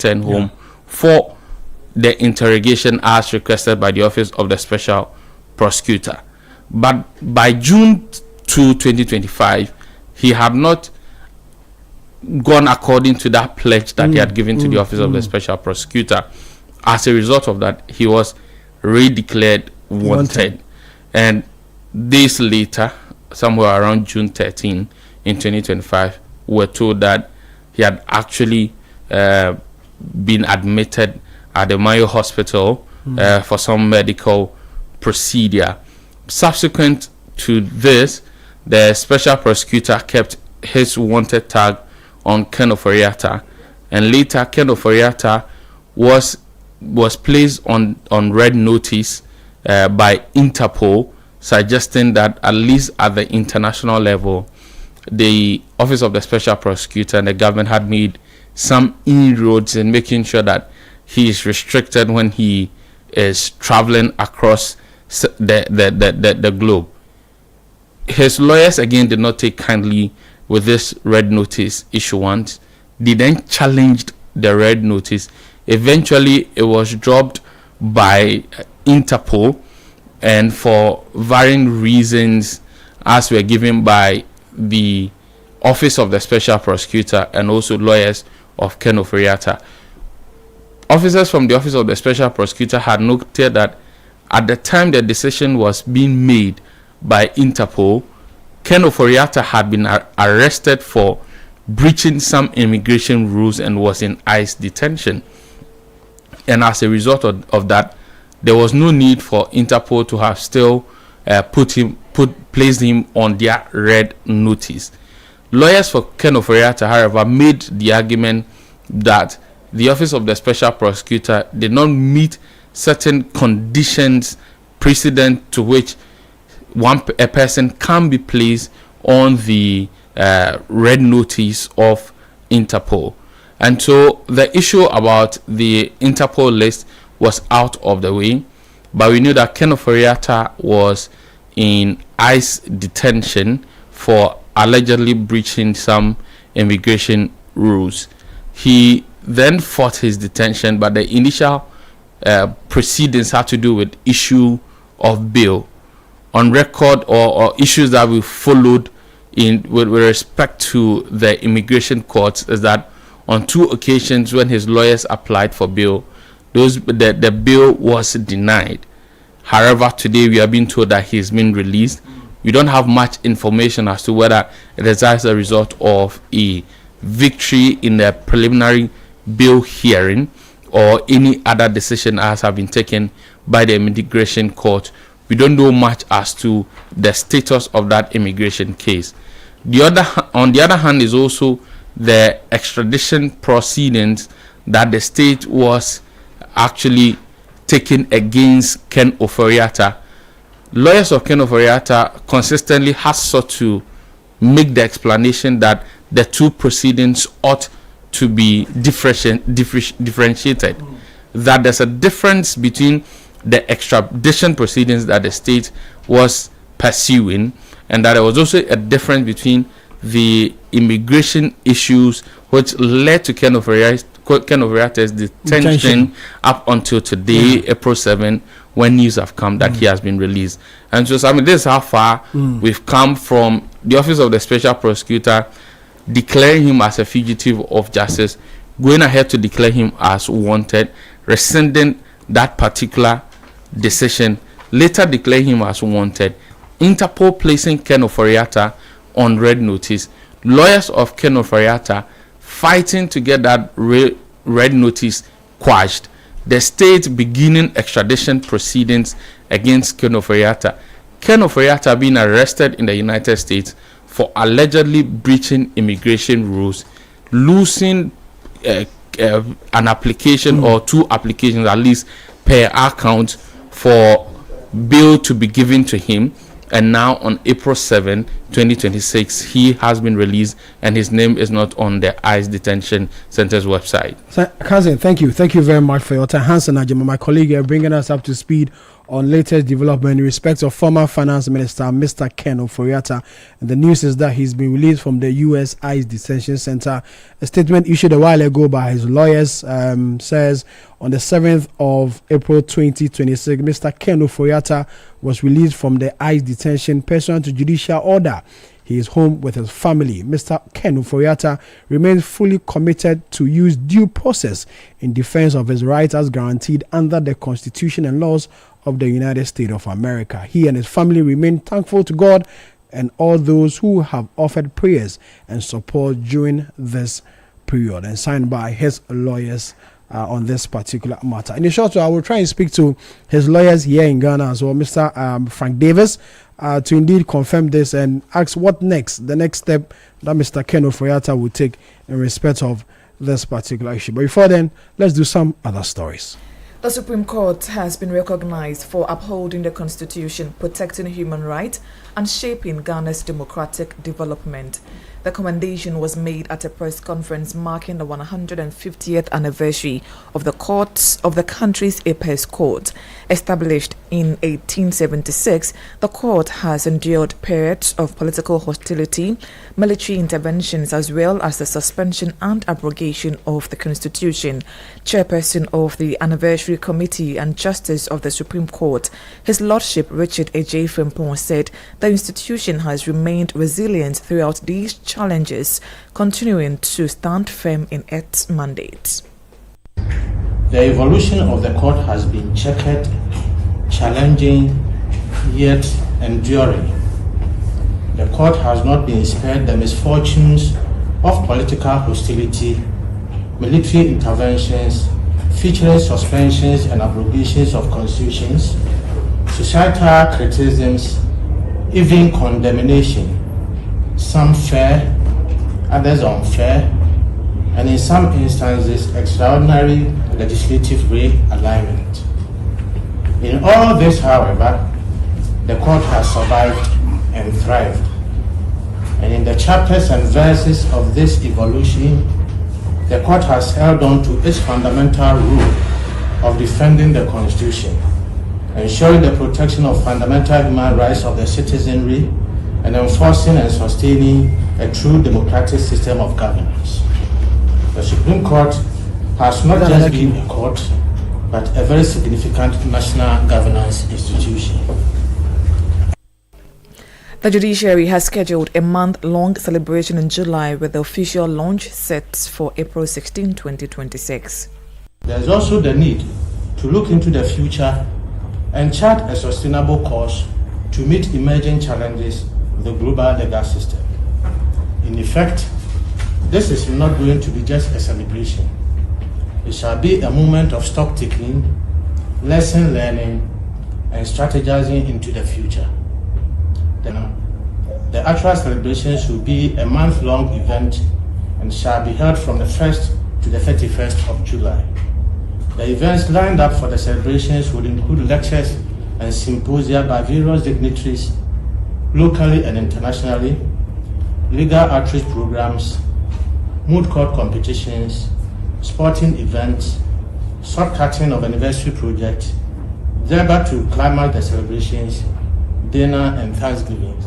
return home for the interrogation as requested by the Office of the Special Prosecutor. But by June 2, 2025, he had not gone according to that pledge that he had given to the Office of the Special Prosecutor. As a result of that, he was redeclared wanted. And days later, somewhere around June 13 in 2025, we're told that he had actually been admitted at the Mayo Hospital for some medical procedure. Subsequent to this, the Special Prosecutor kept his wanted tag on Ken Ofori-Atta, and later Ken Ofori-Atta was placed on red notice by Interpol, suggesting that at least at the international level, the Office of the Special Prosecutor and the government had made some inroads in making sure that he is restricted when he is traveling across the globe. His lawyers again did not take kindly with this red notice issuance. They then challenged the red notice. Eventually, it was dropped by Interpol, and for varying reasons, as were given by the Office of the Special Prosecutor and also lawyers of Ken Ofori-Atta. Officers from the Office of the Special Prosecutor had noted that at the time the decision was being made by Interpol, Ken Ofori-Atta had been arrested for breaching some immigration rules and was in ICE detention. And as a result of that, there was no need for Interpol to have still placed him on their red notice. Lawyers for Ken Ofori-Atta, however, made the argument that the Office of the Special Prosecutor did not meet certain conditions precedent to which a person can be placed on the red notice of Interpol. And so the issue about the Interpol list was out of the way, but we knew that Ken Ofori-Atta was in ICE detention for allegedly breaching some immigration rules. He then fought his detention, but the initial proceedings had to do with issue of bail. On record, or issues that we followed with respect to the immigration courts, is that on 2 occasions when his lawyers applied for bail, the bail was denied. However, today we are being told that he's been released. We don't have much information as to whether it is as a result of a victory in the preliminary bail hearing or any other decision as have been taken by the immigration court. We don't know much as to the status of that immigration case. On the other hand is also the extradition proceedings that the state was actually taking against Ken Ofori-Atta. Lawyers of Ken Ofori-Atta consistently has sought to make the explanation that the 2 proceedings ought to be differentiated. That there's a difference between the extradition proceedings that the state was pursuing, and that there was also a difference between the immigration issues which led to Ken Ofori-Atta's detention up until today, April 7, when news have come that he has been released. And so, this is how far we've come from the Office of the Special Prosecutor declaring him as a fugitive of justice, going ahead to declare him as wanted, rescinding that particular decision, later declaring him as wanted, Interpol placing Ken Ofori-Atta on red notice, lawyers of Ken Ofori-Atta fighting to get that red notice quashed, the state beginning extradition proceedings against Ken Ofori-Atta. Ken Ofori-Atta being arrested in the United States for allegedly breaching immigration rules, losing an application or 2 applications at least per account for bail to be given to him. And now on April 7, 2026, he has been released and his name is not on the ICE Detention Center's website. Cousin, thank you. Thank you very much for your time. Hansen Ajima, my colleague here, bringing us up to speed on latest development in respect of former finance minister Mr. Ken Ofori-Atta. And the news is that he's been released from the U.S. ICE detention center. A statement issued a while ago by his lawyers says on the 7th of April 2026, Mr. Ken Ofori-Atta was released from the ICE detention pursuant to judicial order. He is home with his family. Mr. Ken Ofori-Atta remains fully committed to use due process in defense of his rights as guaranteed under the Constitution and laws of the United States of America. He and his family remain thankful to God and all those who have offered prayers and support during this period, and signed by his lawyers on this particular matter. In the short while, I will try and speak to his lawyers here in Ghana as well, Mr. Frank Davis, to indeed confirm this and ask what next, the next step that Mr. Ken Ofori-Atta will take in respect of this particular issue. But before then, let's do some other stories. The Supreme Court has been recognized for upholding the Constitution, protecting human rights, and shaping Ghana's democratic development. The commendation was made at a press conference marking the 150th anniversary of the country's apex court. Established in 1876, the court has endured periods of political hostility, military interventions, as well as the suspension and abrogation of the Constitution. Chairperson of the Anniversary Committee and Justice of the Supreme Court, His Lordship Richard Ejay Frimpong, said the institution has remained resilient throughout these challenges, continuing to stand firm in its mandate. The evolution of the court has been checkered, challenging, yet enduring. The court has not been spared the misfortunes of political hostility, military interventions, featuring suspensions and abrogations of constitutions, societal criticisms, even condemnation, some fair, others unfair, and in some instances extraordinary legislative realignment. In all this, however, the court has survived and thrived. And in the chapters and verses of this evolution, the court has held on to its fundamental rule of defending the Constitution, ensuring the protection of fundamental human rights of the citizenry, and enforcing and sustaining a true democratic system of governance. The Supreme Court has not just been a court, but a very significant national governance institution. The judiciary has scheduled a month-long celebration in July with the official launch set for April 16, 2026. There is also the need to look into the future and chart a sustainable course to meet emerging challenges of the global legal system. In effect, this is not going to be just a celebration. It shall be a moment of stock-taking, lesson learning, and strategizing into the future. The actual celebrations will be a month-long event and shall be held from the 1st to the 31st of July. The events lined up for the celebrations would include lectures and symposia by various dignitaries, locally and internationally, legal outreach programs, moot court competitions, sporting events, shortcutting of anniversary projects, thereby to climax the celebrations, dinner and Thanksgiving.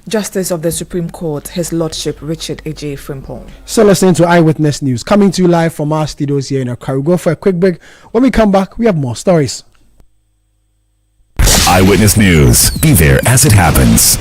Justice of the Supreme Court, His Lordship Richard Ejay Frimpong. So listening to Eyewitness News, coming to you live from our studios here in Accra. We'll go for a quick break. When we come back, we have more stories. Eyewitness News. Be there as it happens.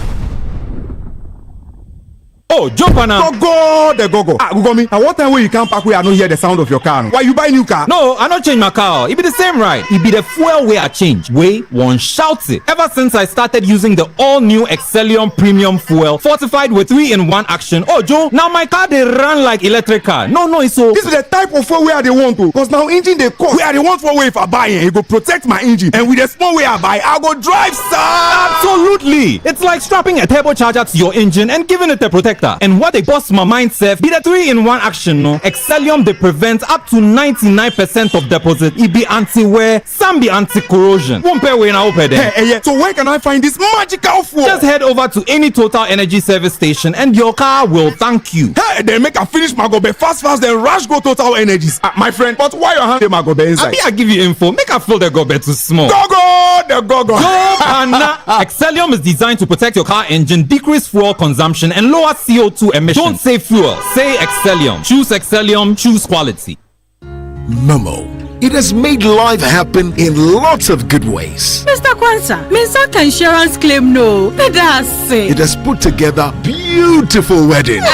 Oh, jump on now. Go. Google me. At what time will you come back where I don't hear the sound of your car? Why you buy new car? No, I don't change my car. It be the same ride. It be the fuel way I change. Way one shouts it. Ever since I started using the all-new Excellium Premium Fuel, fortified with 3-in-1 action. Oh, Joe, now my car they run like electric car. No, it's so. This is the type of fuel where they want to. Cause now engine they cost. Where they want for way if I buy it, it go protect my engine. And with the small way I buy, I go drive, sir. Absolutely. It's like strapping a turbocharger to your engine and giving it a protector. sector. And what they bust my mind self be the 3-in-1 action, no? Excellium they prevent up to 99% of deposit. It be anti-wear, some be anti-corrosion. Won't pay when I open there. Hey, so where can I find this magical fuel? Just head over to any Total Energy service station and your car will thank you. Hey, then make a finish Magobe fast, then rush go Total Energies. My friend, but why your hand the Magobe inside? I give you info. Make a feel the gobe too small. The gogo. Excellium is designed to protect your car engine, decrease fuel consumption, and lower CO2 emissions. Don't say fuel, say Excellium. Choose Excellium, choose quality. Momo. It has made life happen in lots of good ways. Mr. Kwanzaa, Mr. Insurance claim no. It has put together beautiful weddings.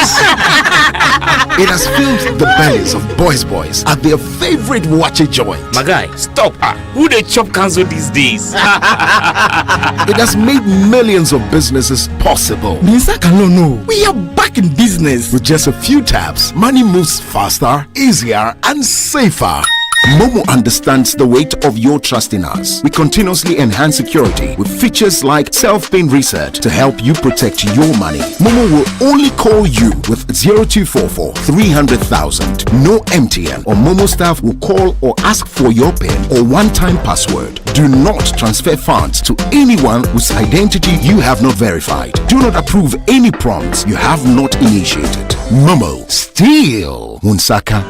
It has filled the bellies of boys at their favorite watchy joint. My guy, stop. Who they chop cancel these days? It has made millions of businesses possible. Mr. Kalono, we are back in business. With just a few taps, money moves faster, easier, and safer. Momo understands the weight of your trust in us. We continuously enhance security with features like self-paying reset to help you protect your money. Momo will only call you with 0244 300,000. No MTN or Momo staff will call or ask for your PIN or one-time password. Do not transfer funds to anyone whose identity you have not verified. Do not approve any prompts you have not initiated. Momo, still Munsaka.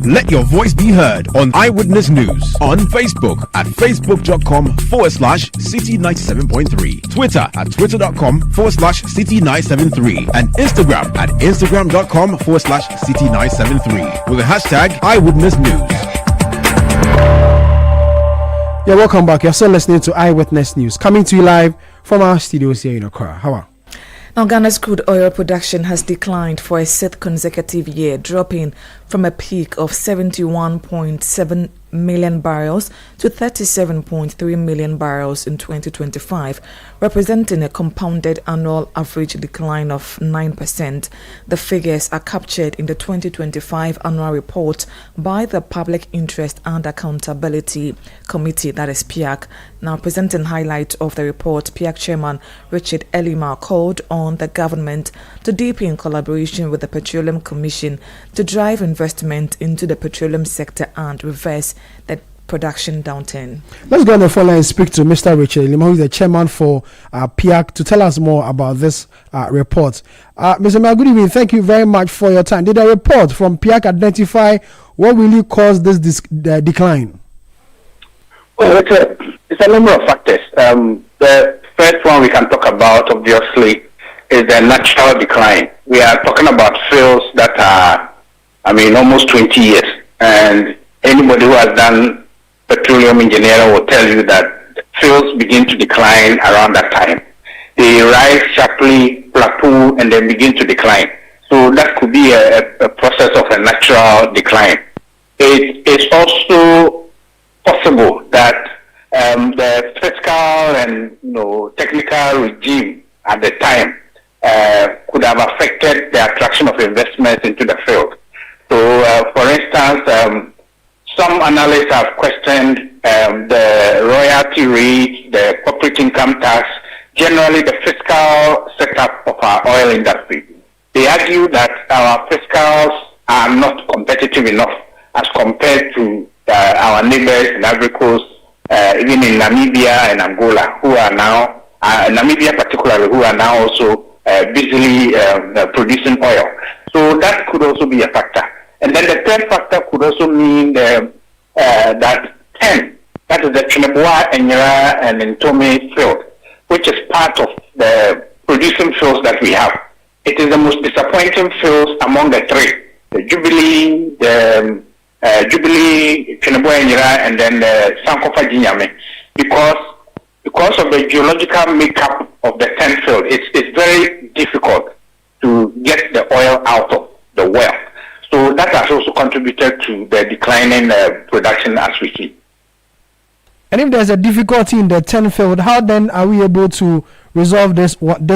Let your voice be heard on Eyewitness News on Facebook at facebook.com/Citi97.3, Twitter at twitter.com/Citi973, and Instagram at instagram.com/Citi973 with the hashtag Eyewitness News. Yeah, welcome back. You're still listening to Eyewitness News, coming to you live from our studios here in Accra. How are Now, Ghana's crude oil production has declined for a sixth consecutive year, dropping from a peak of 71.7 million barrels to 37.3 million barrels in 2025, representing a compounded annual average decline of 9%. The figures are captured in the 2025 annual report by the Public Interest and Accountability Committee, that is PIAC. Now, presenting highlights of the report, PIAC Chairman Richard Elima called on the government to deepen collaboration with the Petroleum Commission to drive investment into the petroleum sector and reverse the production downturn. Let's go on the phone line and speak to Mr. Richard Elima, who is the chairman for PIAC, to tell us more about this report. Mr. Mayor, good evening. Thank you very much for your time. Did the report from PIAC identify what really caused this decline? Well, it's a number of factors. The first one we can talk about, obviously, is the natural decline. We are talking about fields that are, almost 20 years. And anybody who has done petroleum engineering will tell you that fields begin to decline around that time. They rise sharply, plateau, and then begin to decline. So that could be a process of a natural decline. It's also possible that the fiscal and technical regime at the time could have affected the attraction of investments into the field. So, for instance, some analysts have questioned the royalty rate, the corporate income tax, generally the fiscal setup of our oil industry. They argue that our fiscals are not competitive enough as compared to our neighbors in Ivory Coast, even in Namibia and Angola, who are now, Namibia particularly, who are now also busily producing oil. So that could also be a factor. And then the third factor could also mean that 10, that is the Chineboa, Enyera, and Ntome field, which is part of the producing fields that we have. It is the most disappointing fields among the three: the Jubilee, the Chineboa, Enyera, and then the Sankofa Jinyame, because of the geological makeup of the 10 field. It's very difficult to get the oil out of the well. So that has also contributed to the declining production as we see. And if there's a difficulty in the 10 field, how then are we able to resolve this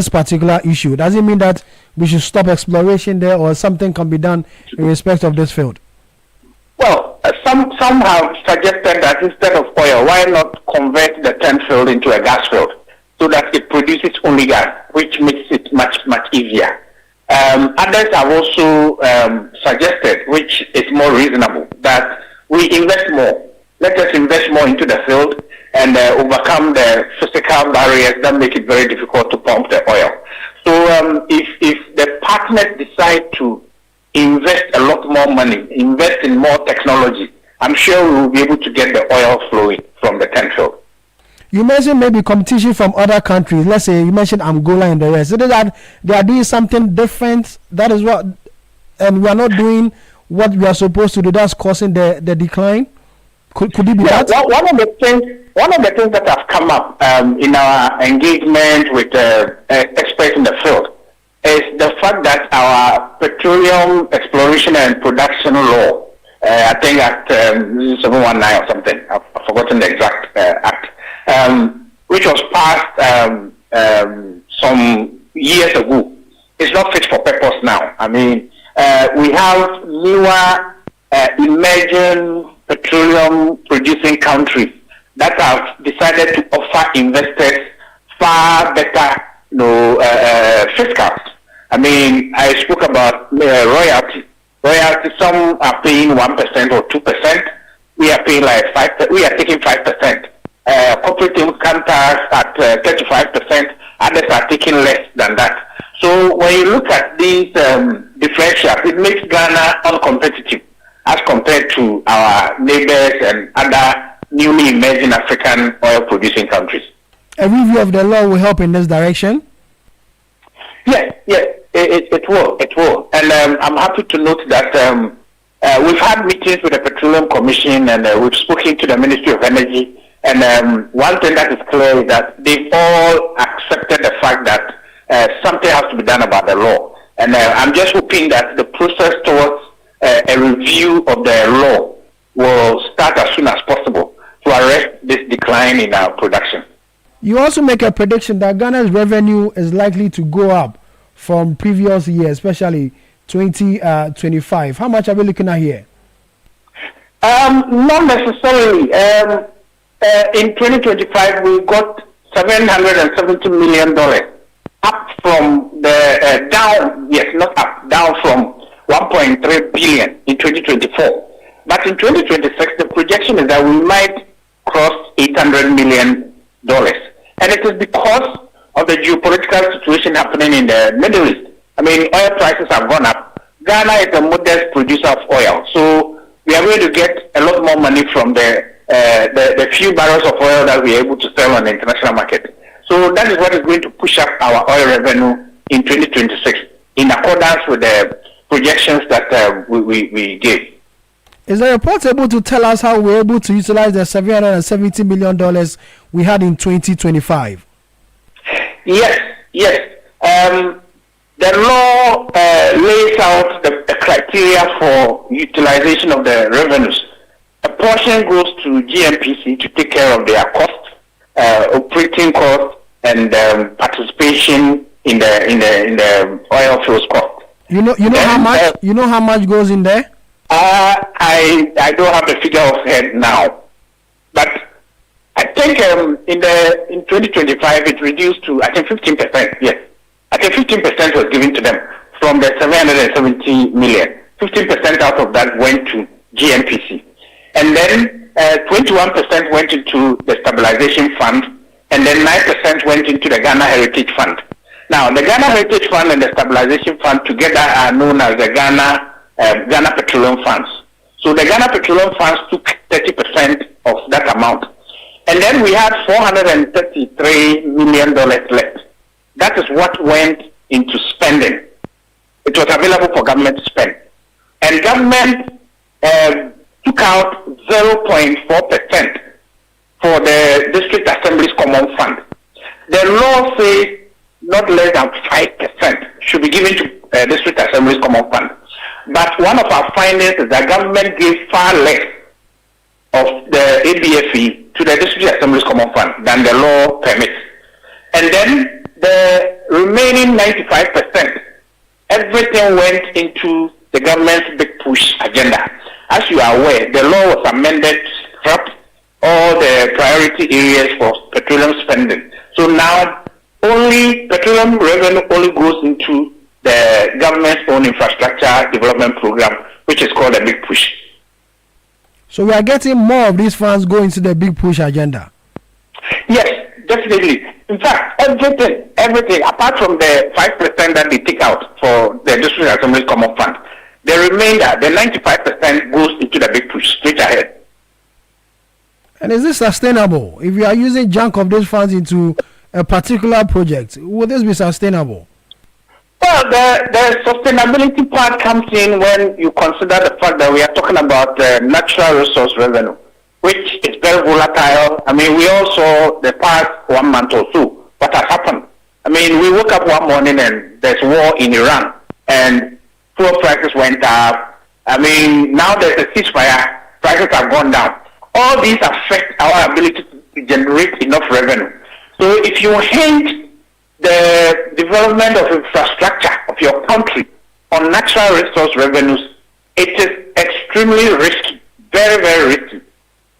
particular issue? Does it mean that we should stop exploration there, or something can be done in respect of this field? Well, some have suggested that instead of oil, why not convert the 10 field into a gas field? so that it produces only gas, which makes it much easier. Others have also suggested, which is more reasonable, that we invest more. Let us invest more into the field and overcome the physical barriers that make it very difficult to pump the oil. So if the partners decide to invest a lot more money, invest in more technology, I'm sure we will be able to get the oil flowing from the field. You mentioned maybe competition from other countries. Let's say you mentioned Angola and the rest. Is it that they are doing something different? That is what, and we are not doing what we are supposed to do. That's causing the decline. Could it be that? One of the things that have come up in our engagement with experts in the field is the fact that our petroleum exploration and production law, I think Act 719 or something, I've forgotten the exact act, which was passed some years ago, is not fit for purpose now. I mean, we have newer emerging petroleum producing countries that have decided to offer investors far better fiscals. I mean, I spoke about royalty. Royalty, some are paying 1% or 2%. We are paying like 5%. We are taking 5%. Corporate income tax at 35%. Others are taking less than that. So when you look at these differentials, it makes Ghana uncompetitive as compared to our neighbors and other newly emerging African oil-producing countries. A review of the law will help in this direction? Yes, it will. And I'm happy to note that we've had meetings with the Petroleum Commission and we've spoken to the Ministry of Energy. And one thing that is clear is that they've all accepted the fact that something has to be done about the law. And I'm just hoping that the process towards a review of the law will start as soon as possible to arrest this decline in our production. You also make a prediction that Ghana's revenue is likely to go up from previous years, especially 2025. How much are we looking at here? Not necessarily. In 2025, we got $770 million, up from the down from 1.3 billion in 2024. But in 2026, the projection is that we might cross $800 million. And it is because of the geopolitical situation happening in the Middle East. I mean, oil prices have gone up. Ghana is a modest producer of oil. So we are going to get a lot more money from the few barrels of oil that we are able to sell on the international market. So that is what is going to push up our oil revenue in 2026 in accordance with the projections that we gave. Is the report able to tell us how we're able to utilize the $770 million we had in 2025? Yes. The law lays out the criteria for utilization of the revenues. A portion goes to GMPC to take care of their costs, operating costs, and participation in the oil fields cost. You know how much? You know how much goes in there? I don't have the figure of head now, but I think in 2025 it reduced to 15%. Yes, I think 15% was given to them from the 770 million. 15% out of that went to GMPC, and then 21% went into the stabilization fund, and then 9% went into the Ghana Heritage Fund. Now, the Ghana Heritage Fund and the stabilization fund together are known as the Ghana Petroleum Funds. So the Ghana Petroleum Funds took 30% of that amount. And then we had $433 million left. That is what went into spending. It was available for government to spend. And government took out 0.4% for the District Assembly's Common Fund. The law says not less than 5% should be given to District Assembly's Common Fund. But one of our findings is that government gave far less of the ABFE to the District Assembly's Common Fund than the law permits. And then the remaining 95%, everything went into the government's big push agenda. As you are aware, the law was amended to scrap all the priority areas for petroleum spending. So now only petroleum revenue only goes into the government's own infrastructure development program, which is called the Big Push. So we are getting more of these funds going into the Big Push agenda. Yes, definitely. In fact, everything apart from the 5% that they take out for the District Assembly Common Fund, the remainder, the 95%, goes into the Big Push straight ahead. And is this sustainable? If we are using chunk of those funds into a particular project, will this be sustainable? Well, the sustainability part comes in when you consider the fact that we are talking about natural resource revenue, which is very volatile. I mean, we all saw the past 1 month or so what has happened. I mean, we woke up one morning and there's war in Iran, and fuel prices went up. I mean, now there's a ceasefire, prices have gone down. All these affect our ability to generate enough revenue. So if you hinge the development of infrastructure of your country on natural resource revenues, it is extremely risky, very, very risky.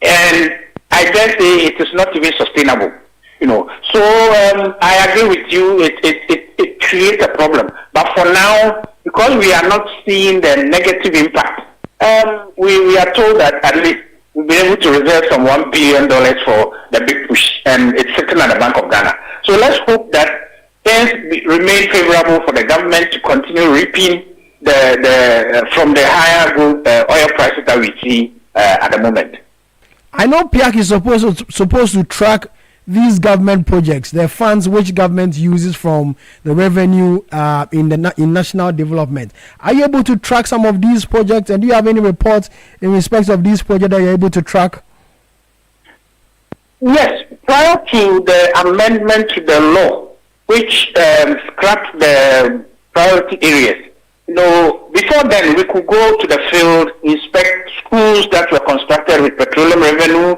And I dare say it is not even sustainable. So I agree with you, it creates a problem. But for now, because we are not seeing the negative impact, we are told that at least we'll be able to reserve some $1 billion for the Big Push, and it's sitting at the Bank of Ghana. So let's hope that things remain favorable for the government to continue reaping from the higher oil prices that we see at the moment. I know PIAC is supposed to track these government projects, the funds which government uses from the revenue in national development. Are you able to track some of these projects, and do you have any reports in respect of these projects that you're able to track? Yes, prior to the amendment to the law, which scrapped the priority areas, before then we could go to the field, inspect schools that were constructed with petroleum revenue,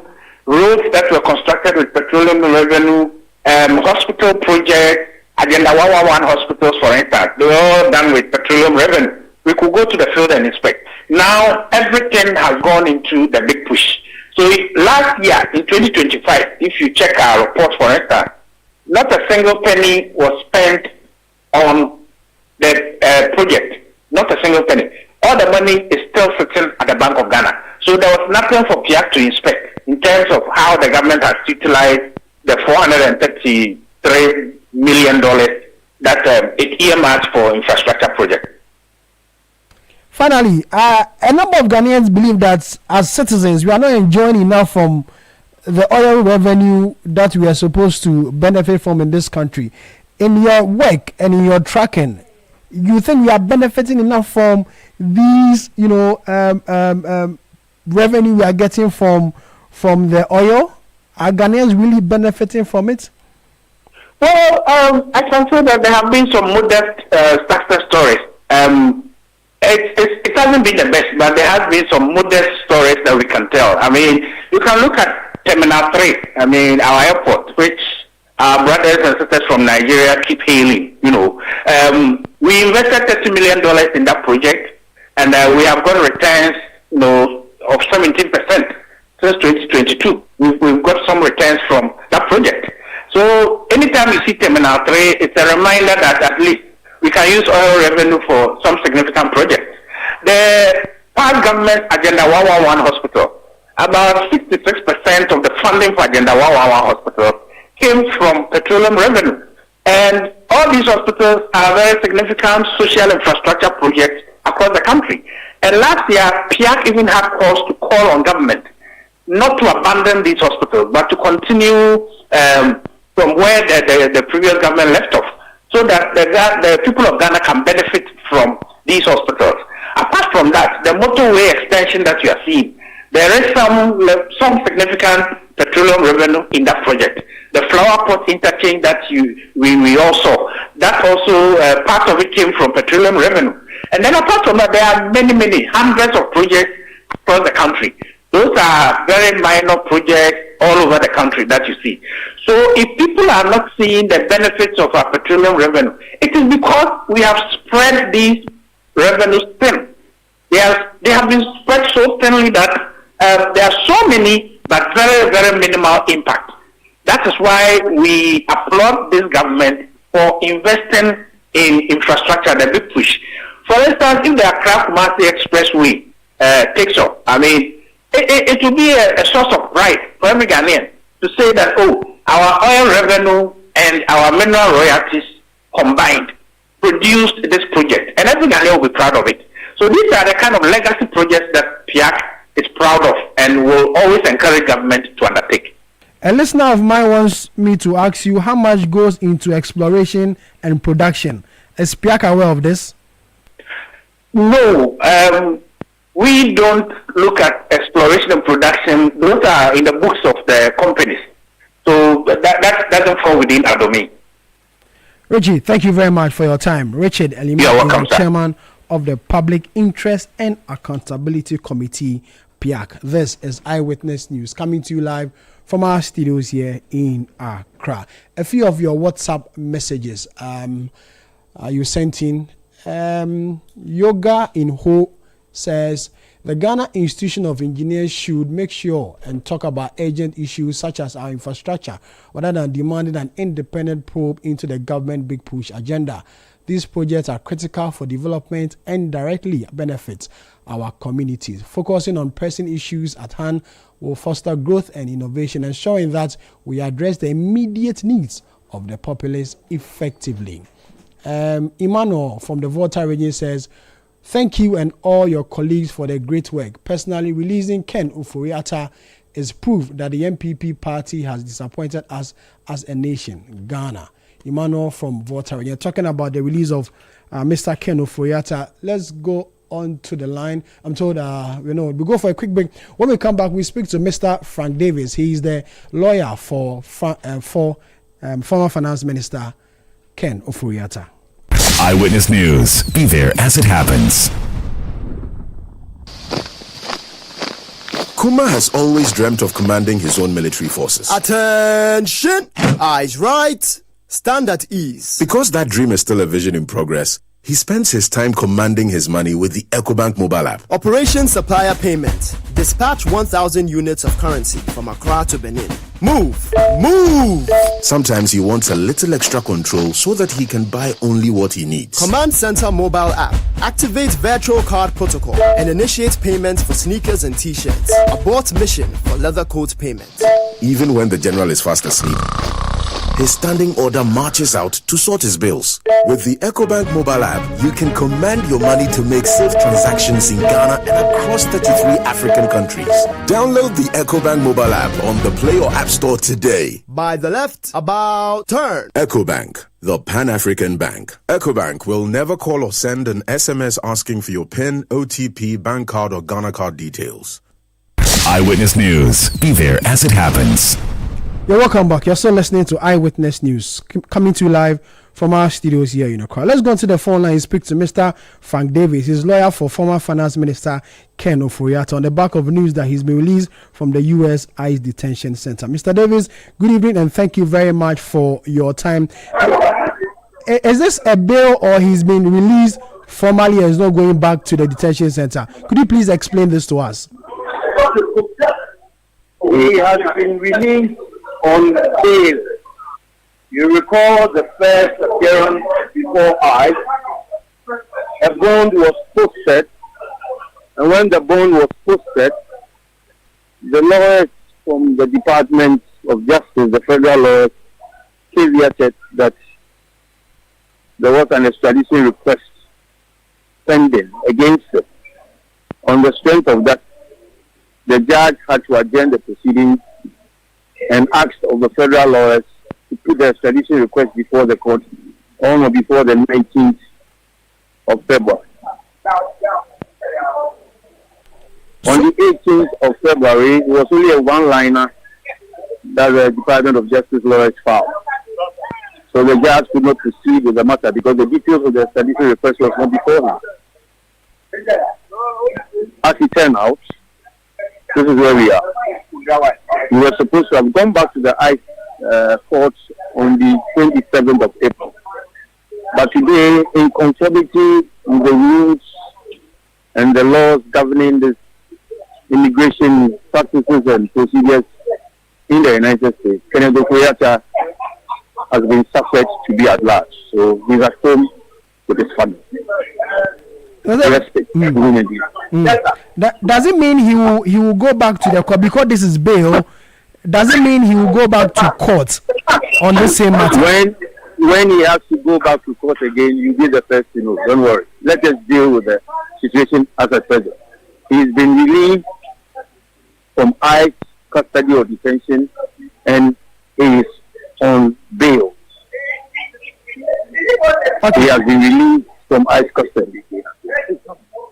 roads that were constructed with petroleum revenue, hospital projects, Agenda 111 hospitals, for instance, they were all done with petroleum revenue. We could go to the field and inspect. Now everything has gone into the Big Push. So last year, in 2025, if you check our report, for instance, not a single penny was spent on the project. Not a single penny. All the money is still sitting at the Bank of Ghana. So there was nothing for PIAC to inspect in terms of how the government has utilized the $433 million that it earmarked for infrastructure projects. Finally, a number of Ghanaians believe that as citizens, we are not enjoying enough from the oil revenue that we are supposed to benefit from in this country. In your work and in your tracking, you think we are benefiting enough from these, revenue we are getting from the oil? Are Ghanaians really benefiting from it? Well, I can say that there have been some modest success stories. It hasn't been the best, but there has been some modest stories that we can tell. I mean, you can look at Terminal 3, our airport, which our brothers and sisters from Nigeria keep hailing. We invested $30 million in that project, and we have got returns, of 17% since 2022. We've got some returns from that project. So anytime you see Terminal 3, it's a reminder that at least we can use oil revenue for some significant projects. The past government Agenda 111 hospital, about 66% of the funding for Agenda 111 hospital came from petroleum revenue. And all these hospitals are very significant social infrastructure projects across the country. And last year, PIAC even had calls to call on government not to abandon these hospitals, but to continue from where the previous government left off, so that the people of Ghana can benefit from these hospitals. Apart from that, the motorway extension that you are seeing, there is some significant petroleum revenue in that project. The Flower Pot interchange that we all saw, that also part of it came from petroleum revenue. And then apart from that, there are many, hundreds of projects across the country. Those are very minor projects all over the country that you see. So if people are not seeing the benefits of our petroleum revenue, it is because we have spread these revenues thin. They have been spread so thinly that there are so many, but very, very minimal impact. That is why we applaud this government for investing in infrastructure, the big push. For instance, if the Accra-Kumasi Expressway takes off, I mean, it will be a source of pride for every Ghanaian to say that, our oil revenue and our mineral royalties combined produced this project, and every Ghanaian will be proud of it. So these are the kind of legacy projects that PIAC is proud of and will always encourage government to undertake. A listener of mine wants me to ask you how much goes into exploration and production. Is PIAC aware of this? No, we don't look at exploration and production. Those are in the books of the companies. So that doesn't fall within our domain. Richie, thank you very much for your time. Richard Elima, You're welcome, chairman of the Public Interest and Accountability Committee, PIAC. This is Eyewitness News coming to you live from our studios here in Accra. A few of your WhatsApp messages you sent in. Yoga in Ho says the Ghana Institution of Engineers should make sure and talk about urgent issues such as our infrastructure rather than demanding an independent probe into the government big push agenda. These projects are critical for development and directly benefit our communities. Focusing on pressing issues at hand will foster growth and innovation, ensuring that we address the immediate needs of the populace effectively. Emmanuel from the Volta region says, thank you and all your colleagues for the great work. Personally, releasing Ken Ofori-Atta is proof that the MPP party has disappointed us as a nation, Ghana. Emmanuel from Volta region. Talking about the release of Mr. Ken Ofori-Atta. Let's go on to the line. I'm told, we go for a quick break. When we come back, we speak to Mr. Frank Davis. He is the lawyer for former Finance Minister Ken Ofori-Atta. Eyewitness News. Be there as it happens. Kuma has always dreamt of commanding his own military forces. Attention! Eyes right, stand at ease. Because that dream is still a vision in progress, he spends his time commanding his money with the EcoBank mobile app. Operation Supplier Payment. Dispatch 1,000 units of currency from Accra to Benin. Move! Move! Sometimes he wants a little extra control so that he can buy only what he needs. Command Center mobile app. Activate virtual card protocol and initiate payments for sneakers and t-shirts. Abort mission for leather coat payment. Even when the general is fast asleep, his standing order marches out to sort his bills. With the EcoBank mobile app, you can command your money to make safe transactions in Ghana and across 33 African countries. Download the EcoBank mobile app on the Play or App Store today. By the left, about turn. EcoBank, the Pan-African Bank. EcoBank will never call or send an SMS asking for your PIN, OTP, bank card, or Ghana card details. Eyewitness News. Be there as it happens. You're welcome back. You're still listening to Eyewitness News, coming to you live from our studios here in Accra. Let's go to the phone line and speak to Mr. Frank Davis. He's lawyer for former Finance Minister Ken Ofori-Atta on the back of news that he's been released from the U.S. ICE Detention Center. Mr. Davis, good evening and thank you very much for your time. Is this a bail or he's been released formally and is not going back to the detention center? Could you please explain this to us? He has been released on bail. You recall the first appearance before ICE, a bond was posted, and when the bond was posted, the lawyers from the Department of Justice, the federal lawyers, caveated that there was an extradition request pending against it. On the strength of that, the judge had to adjourn the proceedings and asked of the federal lawyers to put the extradition request before the court on or before the 19th of February. On the 18th of February, it was only a one-liner that the Department of Justice lawyers filed. So the judge could not proceed with the matter because the details of the extradition request was not before him. As it turned out, this is where we are. We were supposed to have gone back to the ICE court on the 27th of April. But today, in conformity with the rules and the laws governing this immigration practices and procedures in the United States, Kenneth Oforiatta has been suffered to be at large. So he's at home with his family. Does it mean he will go back to the court because this is bail? Does it mean he will go back to court on the same matter? When he has to go back to court again, you be the first to know. Don't worry. Let us deal with the situation as a present. He's been released from ICE custody or detention, and he is on bail. He has been released from ICE custody.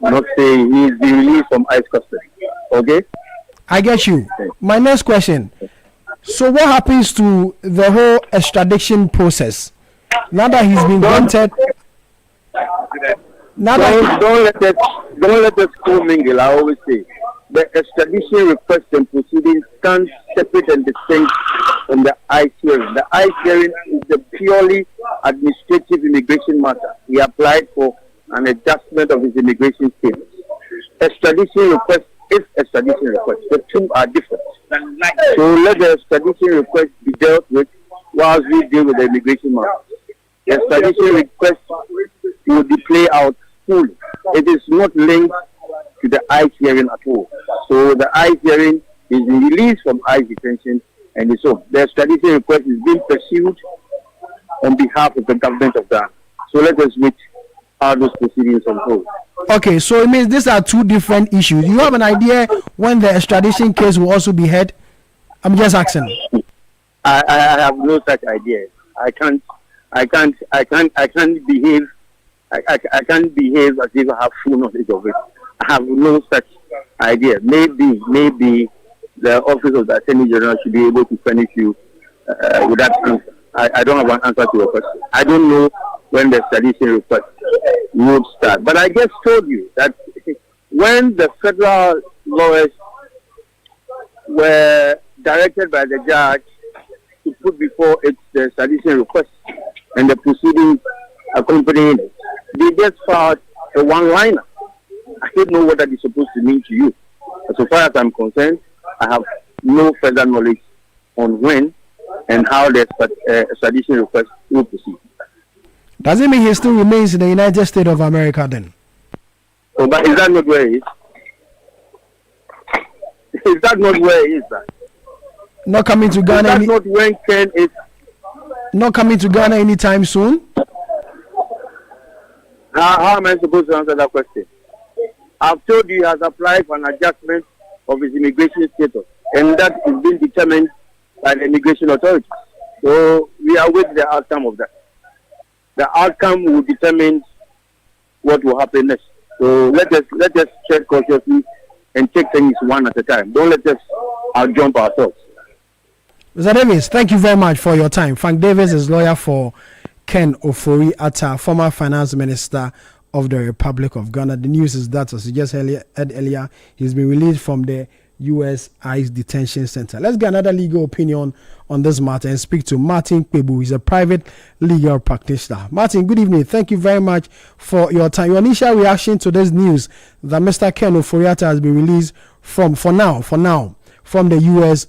Not saying he's been released from ICE custody. Okay? I get you. My next question. So what happens to the whole extradition process? Now that he's been granted... Don't let us co-mingle, I always say. The extradition request and proceedings stand separate and distinct from the ICE hearing. The ICE hearing is a purely administrative immigration matter. He applied for an adjustment of his immigration status. Extradition request is extradition request. The two are different. So let the extradition request be dealt with whilst we deal with the immigration matter. The extradition request will be played out fully. It is not linked to the ICE hearing at all. So the ICE hearing is released from ICE detention, and so the extradition request is being pursued on behalf of the government of Ghana. So let us wait how those proceedings unfold. Okay, so it means these are two different issues. You have an idea when the extradition case will also be heard? I'm just asking. I have no such idea. I can't behave as if I have full knowledge of it. I have no such idea. Maybe the office of the Attorney General should be able to furnish you with that answer. I don't have an answer to your question. I don't know when the extradition request would start. But I just told you that when the federal lawyers were directed by the judge to put before it the extradition request and the proceedings accompanying it, they just filed a one-liner. I don't know what that is supposed to mean to you. But so far as I'm concerned, I have no further knowledge on when and how the extradition request will proceed. Does it mean he still remains in the United States of America then? Oh, but is that not where he is? Is that not where he is? Not coming to Ghana? Is that not when Ken is? Not coming to Ghana anytime soon? How am I supposed to answer that question? I've told you he has applied for an adjustment of his immigration status, and that is being determined by the immigration authorities. So we await the outcome of that. The outcome will determine what will happen next. So let us tread cautiously and take things one at a time. Don't let us outjump ourselves. Mr. Davis, thank you very much for your time. Frank Davis is lawyer for Ken Ofori-Atta, former finance minister of the Republic of Ghana. The news is that, as you just heard earlier, he's been released from the U.S. ICE detention center. Let's get another legal opinion on this matter and speak to Martin Kpebu. He's a private legal practitioner. Martin, good evening. Thank you very much for your time. Your initial reaction to this news that Mr. Ken Ofori-Atta has been released from the U.S.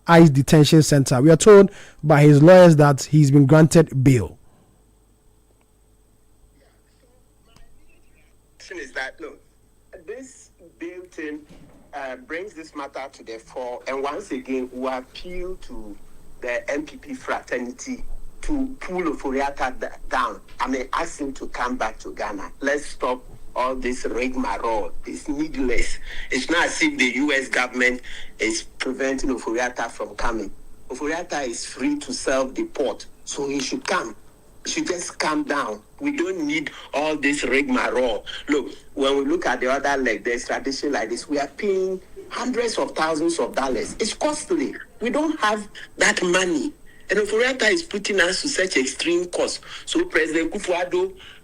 ICE detention center. We are told by his lawyers that he's been granted bail. Is that look, this bail thing brings this matter to the fore, and once again we appeal to the MPP fraternity to pull Ofori-Atta down. I mean, ask him to come back to Ghana. Let's stop all this rigmarole. It's needless. It's not as if the U.S. government is preventing Ofori-Atta from coming. Ofori-Atta is free to self-deport, so he should come. He should just calm down. We don't need all this rigmarole. Look, when we look at the other leg, the extradition like this, we are paying hundreds of thousands of dollars. It's costly. We don't have that money. And Ofori-Atta is putting us to such extreme cost. So President Kufuor,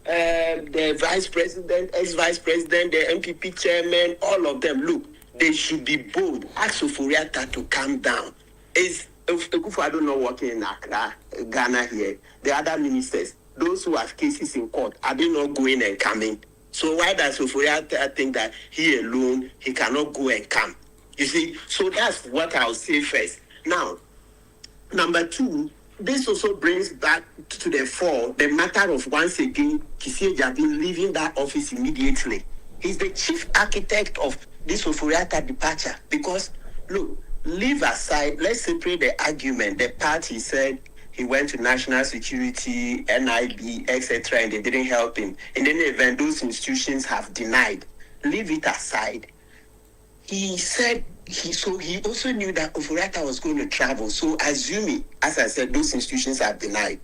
the vice president, ex-vice president, the MPP chairman, all of them, look, they should be bold. Ask Ofori-Atta to calm down. Is Kufuor not working in Accra, Ghana here? The other ministers, those who have cases in court, are they not going and coming? So why does Ofori-Atta think that he alone, he cannot go and come? You see, so that's what I'll say first. Now, number two, this also brings back to the fore the matter of once again Kissi Jabin leaving that office immediately. He's the chief architect of this Oforiatta departure because, look, leave aside, let's separate the argument. The part he said he went to national security, NIB, etc., and they didn't help him. In any event, those institutions have denied. Leave it aside. He said he also knew that Oforiatta was going to travel. So assuming, as I said, those institutions have denied.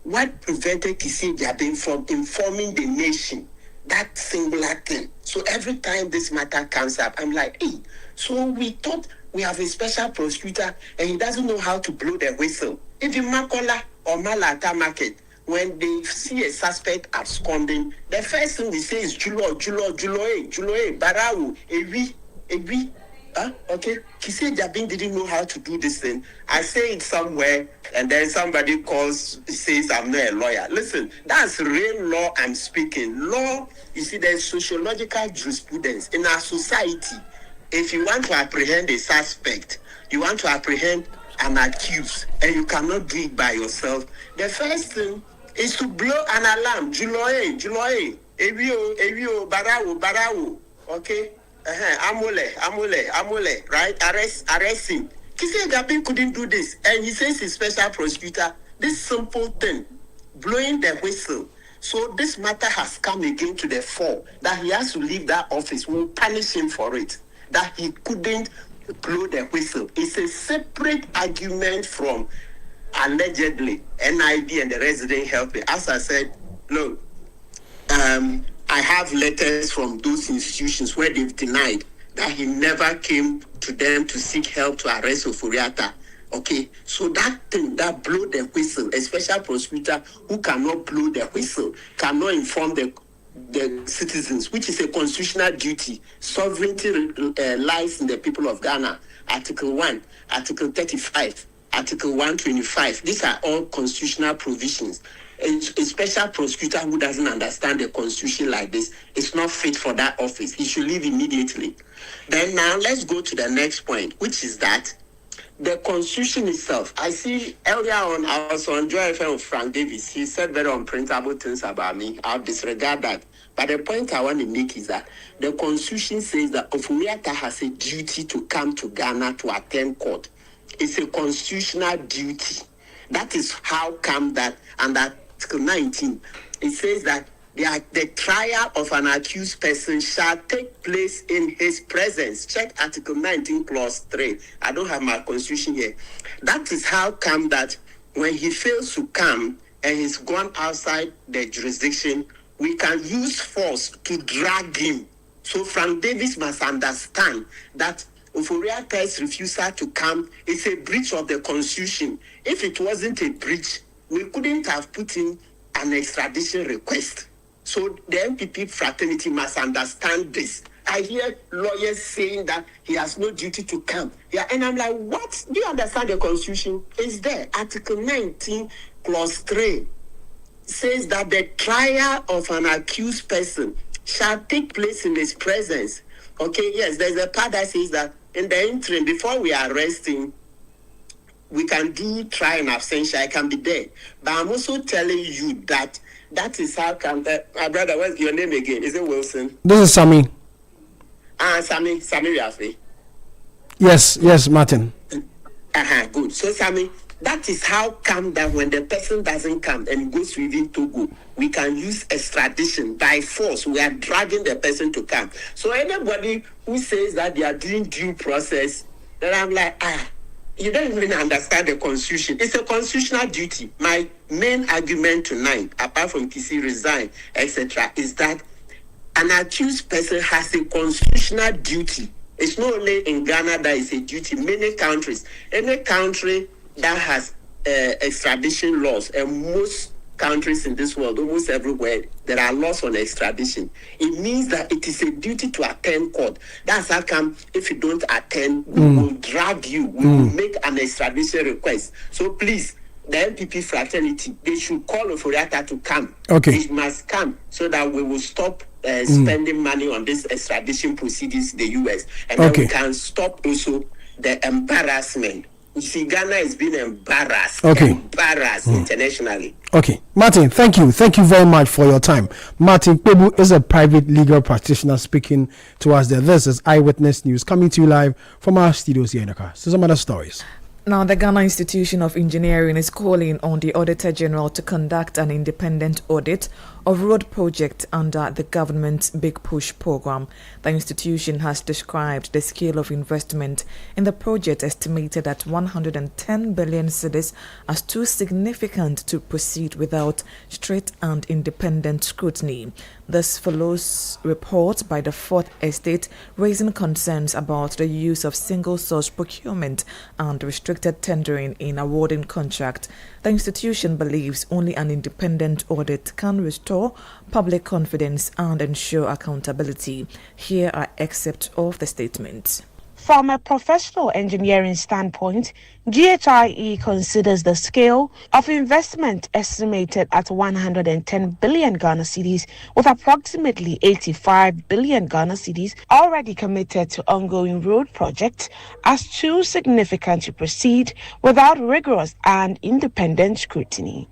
What prevented Kissi Jabin from informing the nation that singular thing? So every time this matter comes up, I'm like, hey, so we thought we have a special prosecutor and he doesn't know how to blow the whistle. If in Makola or Malata market, when they see a suspect absconding, the first thing we say is Julo, Barau, Ewi. Okay. Kissi Jabin didn't know how to do this thing. I say it somewhere, and then somebody says I'm not a lawyer. Listen, that's real law I'm speaking. Law, you see, there's sociological jurisprudence in our society. If you want to apprehend a suspect, you want to apprehend an accused, and you cannot do it by yourself, the first thing is to blow an alarm. Juloe, Ewio, Barao, okay? Amole, right? Arrest him. Kissi Jabin couldn't do this, and he says he's special prosecutor. This simple thing, blowing the whistle. So this matter has come again to the fore that he has to leave that office. We'll punish him for it. That he couldn't blow the whistle. It's a separate argument from allegedly NIB and the resident helping. As I said, look, I have letters from those institutions where they've denied that he never came to them to seek help to arrest Oforiatta. Okay, so that thing that blow the whistle, a special prosecutor who cannot blow the whistle, cannot inform the citizens, which is a constitutional duty. Sovereignty lies in the people of Ghana. Article 1, Article 35, Article 125. These are all constitutional provisions. A special prosecutor who doesn't understand the constitution like this is not fit for that office. He should leave immediately. Then now let's go to the next point, which is that the constitution itself. I see earlier on, I was on Joy FM with Frank Davis. He said very unprintable things about me. I'll disregard that. But the point I want to make is that the constitution says that Oforiatta has a duty to come to Ghana to attend court. It's a constitutional duty. That is how come that under Article 19, it says that the trial of an accused person shall take place in his presence. Check Article 19, Clause 3. I don't have my constitution here. That is how come that when he fails to come and he's gone outside the jurisdiction, we can use force to drag him. So Frank Davis must understand that Oforiatta's refusal to come is a breach of the constitution. If it wasn't a breach, we couldn't have put in an extradition request. So the MPP fraternity must understand this. I hear lawyers saying that he has no duty to come. Yeah, and I'm like, what? Do you understand the constitution? It's there. Article 19, Clause 3 says that the trial of an accused person shall take place in his presence. Okay, yes, there's a part that says that in the interim, before we arrest him, we can do trial in absentia. I can be there. But I'm also telling you that is how come that, my brother, what's your name again? Is it Wilson? This is Sammy. Sammy Rafi. Yes, Martin. Good. So, Sammy, that is how come that when the person doesn't come and goes within Togo, we can use extradition by force. We are dragging the person to come. So anybody who says that they are doing due process, then I'm like, you don't even understand the constitution. It's a constitutional duty. My main argument tonight, apart from Kissi resign, etc., is that an accused person has a constitutional duty. It's not only in Ghana that is a duty. Many countries, any country that has extradition laws, and most countries in this world, almost everywhere, there are laws on extradition. It means that it is a duty to attend court. That's how come if you don't attend, we will drag you. We will make an extradition request. So please, the MPP fraternity, they should call Oforiatta to come. Okay. It must come so that we will stop spending money on this extradition proceedings in the US. And then we can stop also the embarrassment You see, Ghana is being embarrassed. Okay. Embarrassed internationally. Okay, Martin, thank you very much for your time. Martin Pebu is a private legal practitioner speaking to us there. This is Eyewitness News coming to you live from our studios here in Accra. So some other stories. Now, the Ghana Institution of Engineering is calling on the Auditor General to conduct an independent audit of road project under the government's Big Push program. The institution has described the scale of investment in the project, estimated at 110 billion cedis, as too significant to proceed without strict and independent scrutiny. This follows reports by the Fourth Estate raising concerns about the use of single-source procurement and restricted tendering in awarding contract. The institution believes only an independent audit can restore public confidence and ensure accountability. Here are excerpts of the statement. From a professional engineering standpoint, GHIE considers the scale of investment estimated at 110 billion Ghana cedis, with approximately 85 billion Ghana cedis already committed to ongoing road projects, as too significant to proceed without rigorous and independent scrutiny.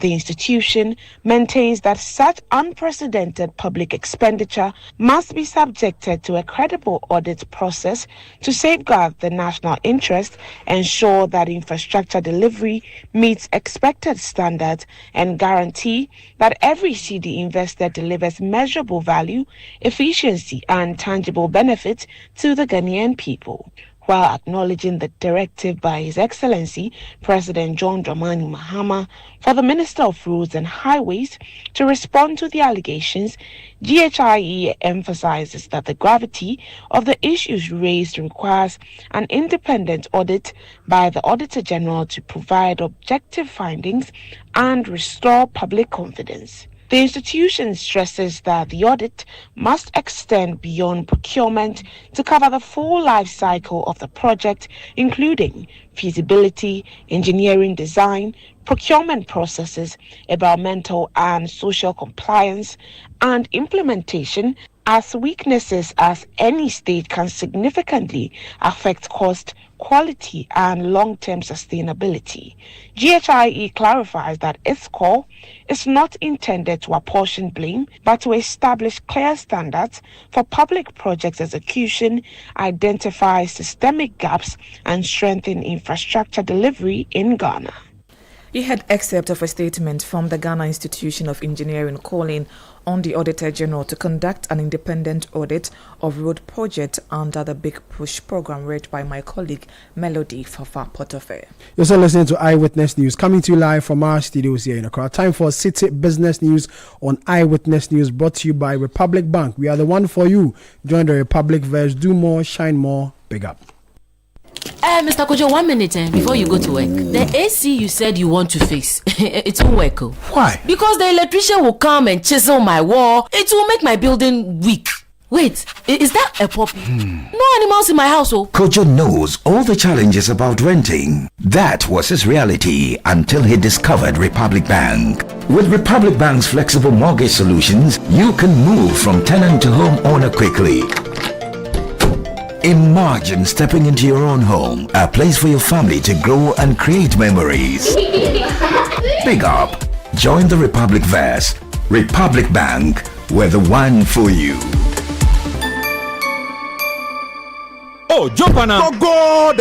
The institution maintains that such unprecedented public expenditure must be subjected to a credible audit process to safeguard the national interest, ensure that infrastructure delivery meets expected standards, and guarantee that every cedi invested delivers measurable value, efficiency, and tangible benefit to the Ghanaian people. While acknowledging the directive by His Excellency President John Dramani Mahama for the Minister of Roads and Highways to respond to the allegations, GHIE emphasizes that the gravity of the issues raised requires an independent audit by the Auditor General to provide objective findings and restore public confidence. The institution stresses that the audit must extend beyond procurement to cover the full life cycle of the project, including feasibility, engineering design, procurement processes, environmental and social compliance, and implementation, as weaknesses as any state can significantly affect cost, quality, and long-term sustainability. GHIE clarifies that its call is not intended to apportion blame, but to establish clear standards for public project execution, identify systemic gaps, and strengthen infrastructure delivery in Ghana. You had excerpt of a statement from the Ghana Institution of Engineering calling on the Auditor General to conduct an independent audit of road project under the Big Push program, read by my colleague Melody Fafa Potofe. You're also listening to Eyewitness News, coming to you live from our studios here in Accra. Time for Citi Business News on Eyewitness News, brought to you by Republic Bank. We are the one for you. Join the Republic verse. Do more, shine more, big up. Mr. Kojo, 1 minute before you go to work. The AC you said you want to fix, it won't work. Why? Because the electrician will come and chisel my wall. It will make my building weak. Wait, is that a puppy? No animals in my house, oh. Kojo knows all the challenges about renting. That was his reality until he discovered Republic Bank. With Republic Bank's flexible mortgage solutions, you can move from tenant to homeowner quickly. Imagine stepping into your own home, a place for your family to grow and create memories. Big up. Join the Republic Verse. Republic Bank, we're the one for you. Oh, jump on now. Go,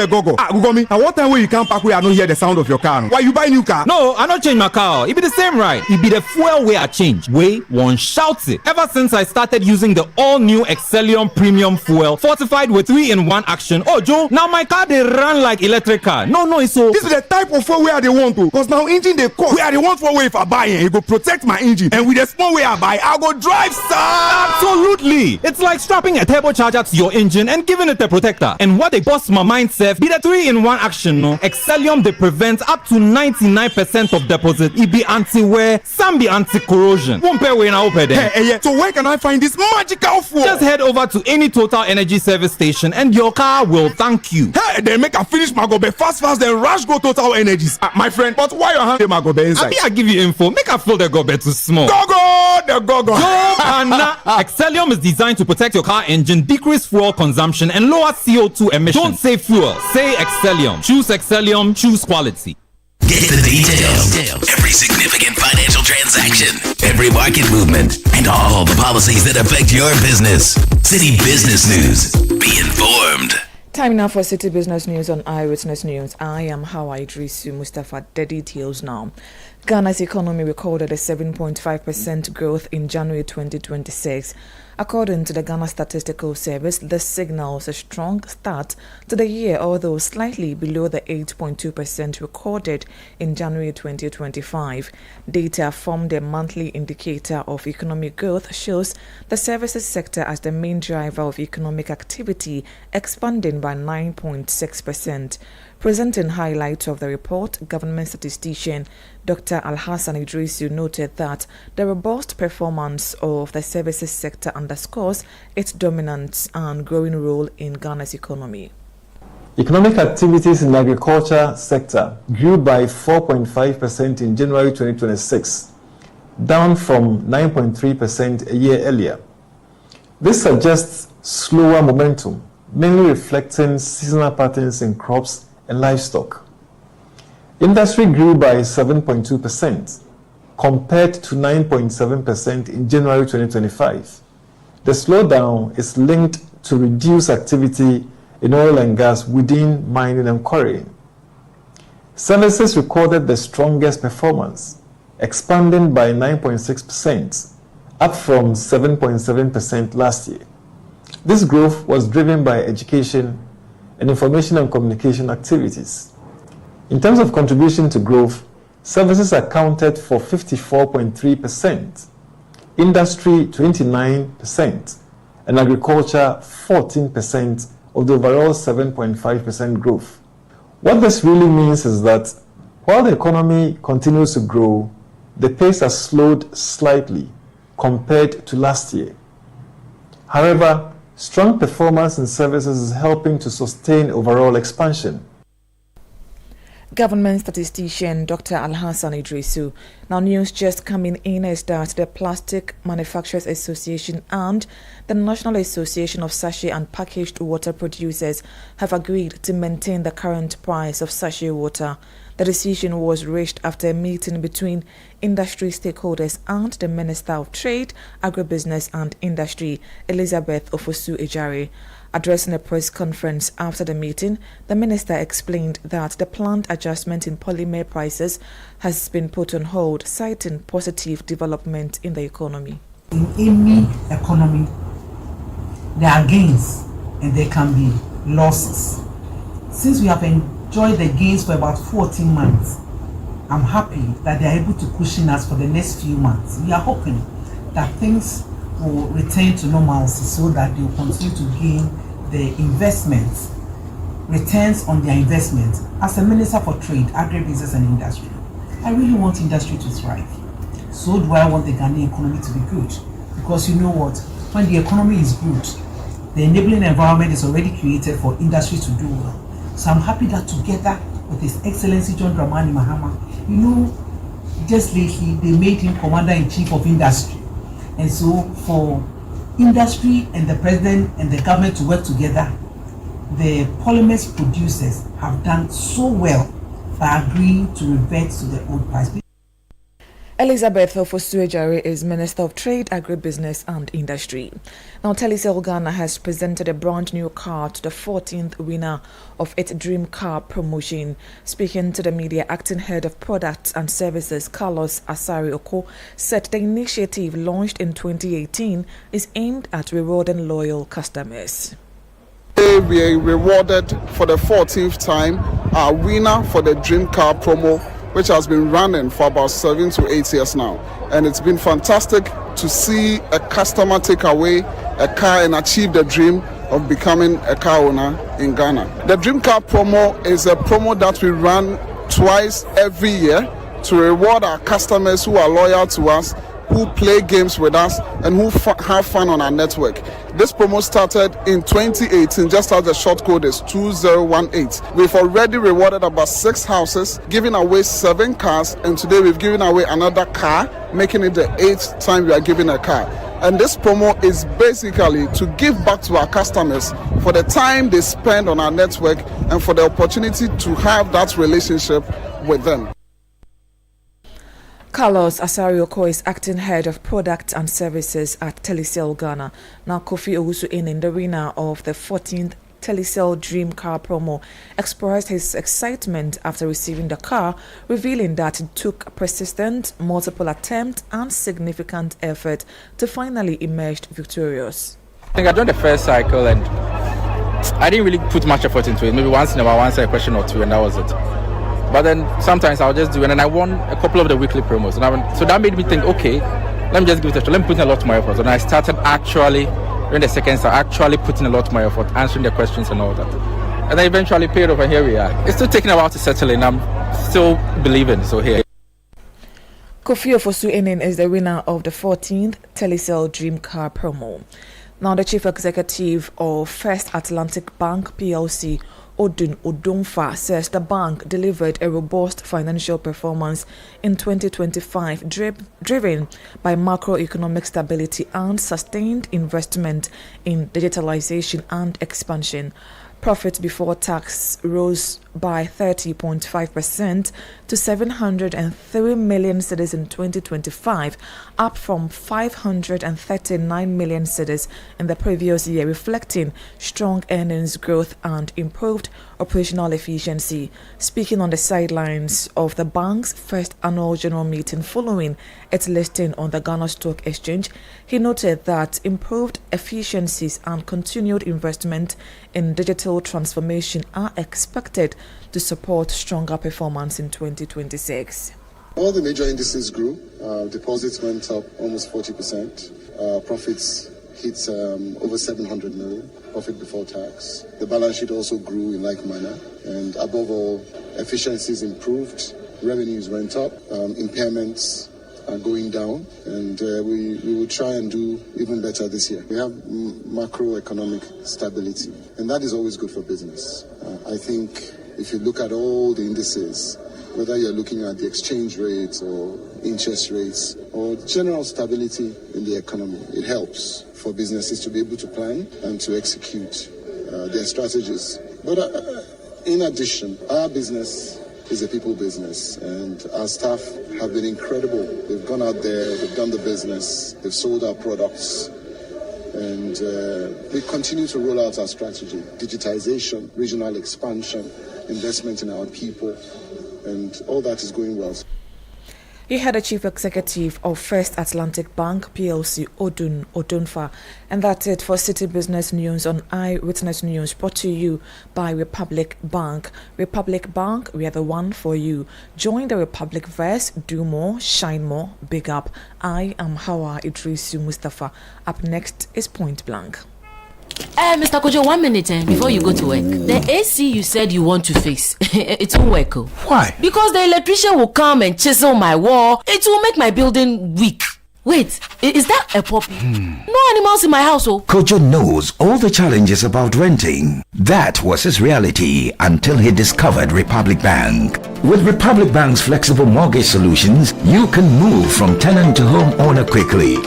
me. And what time when you come back, we are not hear the sound of your car. Why you buy new car? No, I not change my car. It be the same, right? It be the fuel way I change. Way one shouts it. Ever since I started using the all-new Excellium Premium Fuel, fortified with 3-in-1 action. Oh, Joe, now my car they run like electric car. No, it's so. This is the type of fuel where they want to. Because now engine they cost. Where they want for way if I buy it, it go protect my engine. And with the small way I buy, I go drive, sir. Absolutely. It's like strapping a turbocharger to your engine and giving it a protector. And what they bust my mind, Seth, be the 3-in-1 action, no? Excellium, they prevent up to 99% of deposit. It be anti-wear, some be anti-corrosion. Won't pay when I open them. Hey, so where can I find this magical fuel? Just head over to any Total Energy service station and your car will thank you. Hey, they make a finish my go be fast, then rush go Total Energies. My friend, but why your hand my go be inside? I give you info. Make a feel the go be too small. Go! Excellium is designed to protect your car engine, decrease fuel consumption, and lower CO2 CO2 emissions. Don't say fuel, say Excellium. Choose Excellium, choose quality. Get the details. Every significant financial transaction, every market movement, and all the policies that affect your business. Citi Business News. Be informed. Time now for Citi Business News on Eyewitness News. I am Eyewitness Mustafa. The details now. Ghana's economy recorded a 7.5% growth in January 2026. According to the Ghana Statistical Service, this signals a strong start to the year, although slightly below the 8.2% recorded in January 2025. Data from the monthly indicator of economic growth shows the services sector as the main driver of economic activity, expanding by 9.6%. Presenting highlights of the report, government statistician Dr. Alhassan Idrisu noted that the robust performance of the services sector underscores its dominance and growing role in Ghana's economy. Economic activities in the agriculture sector grew by 4.5% in January 2026, down from 9.3% a year earlier. This suggests slower momentum, mainly reflecting seasonal patterns in crops and livestock. Industry grew by 7.2% compared to 9.7% in January 2025. The slowdown is linked to reduced activity in oil and gas within mining and quarrying. Services recorded the strongest performance, expanding by 9.6%, up from 7.7% last year. This growth was driven by education and information and communication activities. In terms of contribution to growth, services accounted for 54.3%, industry 29%, and agriculture 14% of the overall 7.5% growth. What this really means is that while the economy continues to grow, the pace has slowed slightly compared to last year. However, strong performance in services is helping to sustain overall expansion. Government statistician Dr. Alhassan Idrisu. Now, news just coming in is that the Plastic Manufacturers Association and the National Association of Sachet and Packaged Water Producers have agreed to maintain the current price of sachet water. The decision was reached after a meeting between industry stakeholders and the Minister of Trade, Agribusiness and Industry, Elizabeth Ofosu-Ejare. Addressing a press conference after the meeting, the minister explained that the planned adjustment in polymer prices has been put on hold, citing positive development in the economy. In any economy, there are gains and there can be losses. Since we have enjoyed the gains for about 14 months, I'm happy that they are able to cushion us for the next few months. We are hoping that things will return to normalcy so that they will continue to gain the investments, returns on their investments. As a Minister for Trade, Agribusiness and Industry, I really want industry to thrive. So do I want the Ghanaian economy to be good. Because you know what? When the economy is good, the enabling environment is already created for industry to do well. So I'm happy that together with His Excellency John Dramani Mahama, you know, just lately they made him Commander-in-Chief of Industry. And so for industry and the president and the government to work together, the polymers producers have done so well by agreeing to revert to the old price. Elizabeth Ofosu-Ejare is Minister of Trade, Agribusiness and Industry. Now, Telecel Ghana has presented a brand new car to the 14th winner of its Dream Car promotion. Speaking to the media, acting head of products and services Carlos Asari Oko said the initiative, launched in 2018, is aimed at rewarding loyal customers. We are rewarded for the 14th time our winner for the Dream Car promo, which has been running for about 7 to 8 years now. And it's been fantastic to see a customer take away a car and achieve the dream of becoming a car owner in Ghana. The Dream Car promo is a promo that we run twice every year to reward our customers who are loyal to us, who play games with us, and who have fun on our network. This promo started in 2018, just as the short code is 2018. We've already rewarded about 6 houses, giving away 7 cars, and today we've given away another car, making it the 8th time we are giving a car. And this promo is basically to give back to our customers for the time they spend on our network and for the opportunity to have that relationship with them. Carlos Asarioko is acting head of products and services at Telecel Ghana. Now, Kofi Owusu-Enen, the winner of the 14th Telecel Dream Car promo, expressed his excitement after receiving the car, revealing that it took persistent, multiple attempts and significant effort to finally emerge victorious. I think I done the first cycle and I didn't really put much effort into it. Maybe once in a while, answer a question or two, and that was it. But then sometimes I'll just do it, and I won a couple of the weekly promos. And so that made me think, okay, let me just give it a try. Let me put in a lot more effort. And I started actually, during the second start, actually putting a lot more effort, answering the questions and all that. And then eventually paid off, and here we are. It's still taking a while to settle in. I'm still believing, so here. Kofi Owusu-Enen is the winner of the 14th Telecel Dream Car promo. Now, the chief executive of First Atlantic Bank PLC, Odun Odonfa, says the bank delivered a robust financial performance in 2025, driven by macroeconomic stability and sustained investment in digitalization and expansion. Profit before tax rose by 30.5% to 703 million cedis in 2025, up from 539 million cedis in the previous year, reflecting strong earnings growth and improved operational efficiency. Speaking on the sidelines of the bank's first annual general meeting following its listing on the Ghana Stock Exchange, he noted that improved efficiencies and continued investment in digital transformation are expected to support stronger performance in 2026. All the major indices grew. Deposits went up almost 40%. Profits hit over 700 million, profit before tax. The balance sheet also grew in like manner. And above all, efficiencies improved, revenues went up, impairments are going down, and we will try and do even better this year. We have macroeconomic stability, and that is always good for business. I think if you look at all the indices, whether you're looking at the exchange rates or interest rates or general stability in the economy, it helps for businesses to be able to plan and to execute their strategies. But in addition, our business is a people business, and our staff have been incredible. They've gone out there, they've done the business, they've sold our products, and we continue to roll out our strategy: digitization, regional expansion, investment in our people, and all that is going well. He had a chief executive of First Atlantic Bank PLC, Odun Odonfa. And that's it for Citi Business News on Eyewitness News, brought to you by Republic Bank. Republic Bank, we are the one for you. Join the Republic verse, do more, shine more, big up. I am Hawa Idrisu Mustafa. Up next is Point Blank. Mr. Kojo, 1 minute before you go to work. The AC you said you want to fix, it won't work. Why? Because the electrician will come and chisel my wall. It will make my building weak. Wait, is that a puppy? No animals in my house, oh. Kojo knows all the challenges about renting. That was his reality until he discovered Republic Bank. With Republic Bank's flexible mortgage solutions, you can move from tenant to homeowner quickly.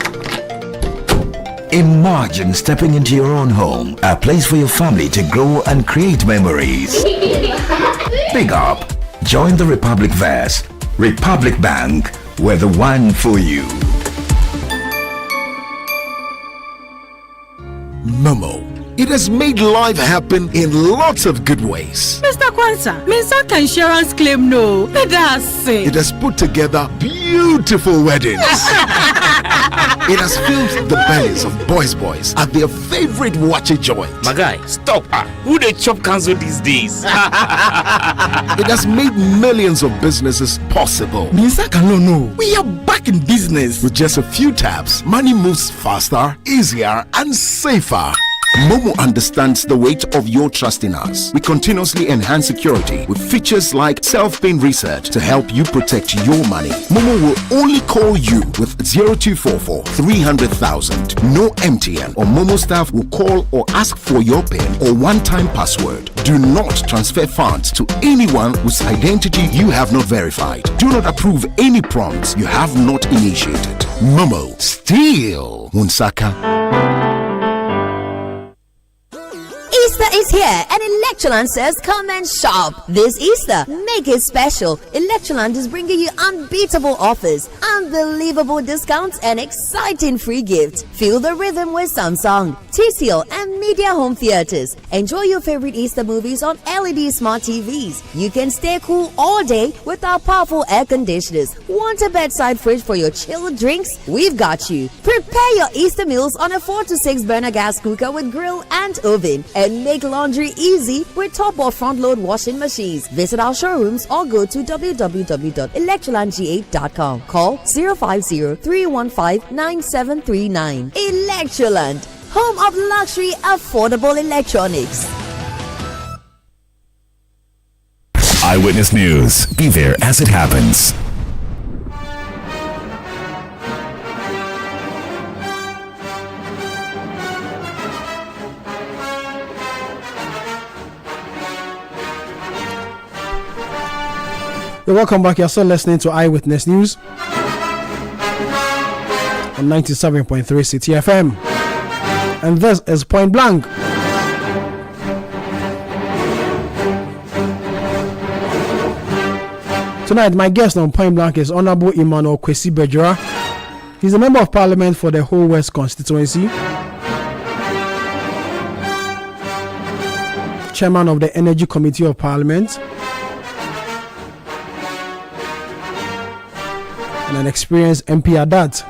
Imagine stepping into your own home, a place for your family to grow and create memories. Big up. Join the Republic Verse. Republic Bank, we're the one for you. Momo. It has made life happen in lots of good ways. Mr. Kwanzaa, Minsaka insurance claim no. That's it. It has put together beautiful weddings. It has filled the bellies of boys at their favorite watchy joint. My guy, stop. Who they chop cancel these days? It has made millions of businesses possible. Minsaka no. We are back in business. With just a few taps, money moves faster, easier, and safer. Momo understands the weight of your trust in us. We continuously enhance security with features like self-paying research to help you protect your money. Momo will only call you with 0244 300,000. No MTN or Momo staff will call or ask for your PIN or one-time password. Do not transfer funds to anyone whose identity you have not verified. Do not approve any prompts you have not initiated. Momo, still Munsaka. Easter is here and Electroland says come and shop. This Easter, make it special. Electroland is bringing you unbeatable offers, unbelievable discounts and exciting free gifts. Feel the rhythm with Samsung, TCL and Media Home Theaters. Enjoy your favorite Easter movies on LED smart TVs. You can stay cool all day with our powerful air conditioners. Want a bedside fridge for your chilled drinks? We've got you. Prepare your Easter meals on a 4 to 6 burner gas cooker with grill and oven. And make laundry easy with top or front load washing machines. Visit our showrooms or go to www.electrolandga.com. Call 050-315-9739. Electroland, home of luxury affordable electronics. Eyewitness News. Be there as it happens. Welcome back. You're still listening to Eyewitness News on 97.3 Citi FM. And this is Point Blank. Tonight, my guest on Point Blank is Honorable Emmanuel Kwesi Bejura. He's a member of parliament for the Whole West constituency, chairman of the Energy Committee of Parliament, and an experienced MP at that.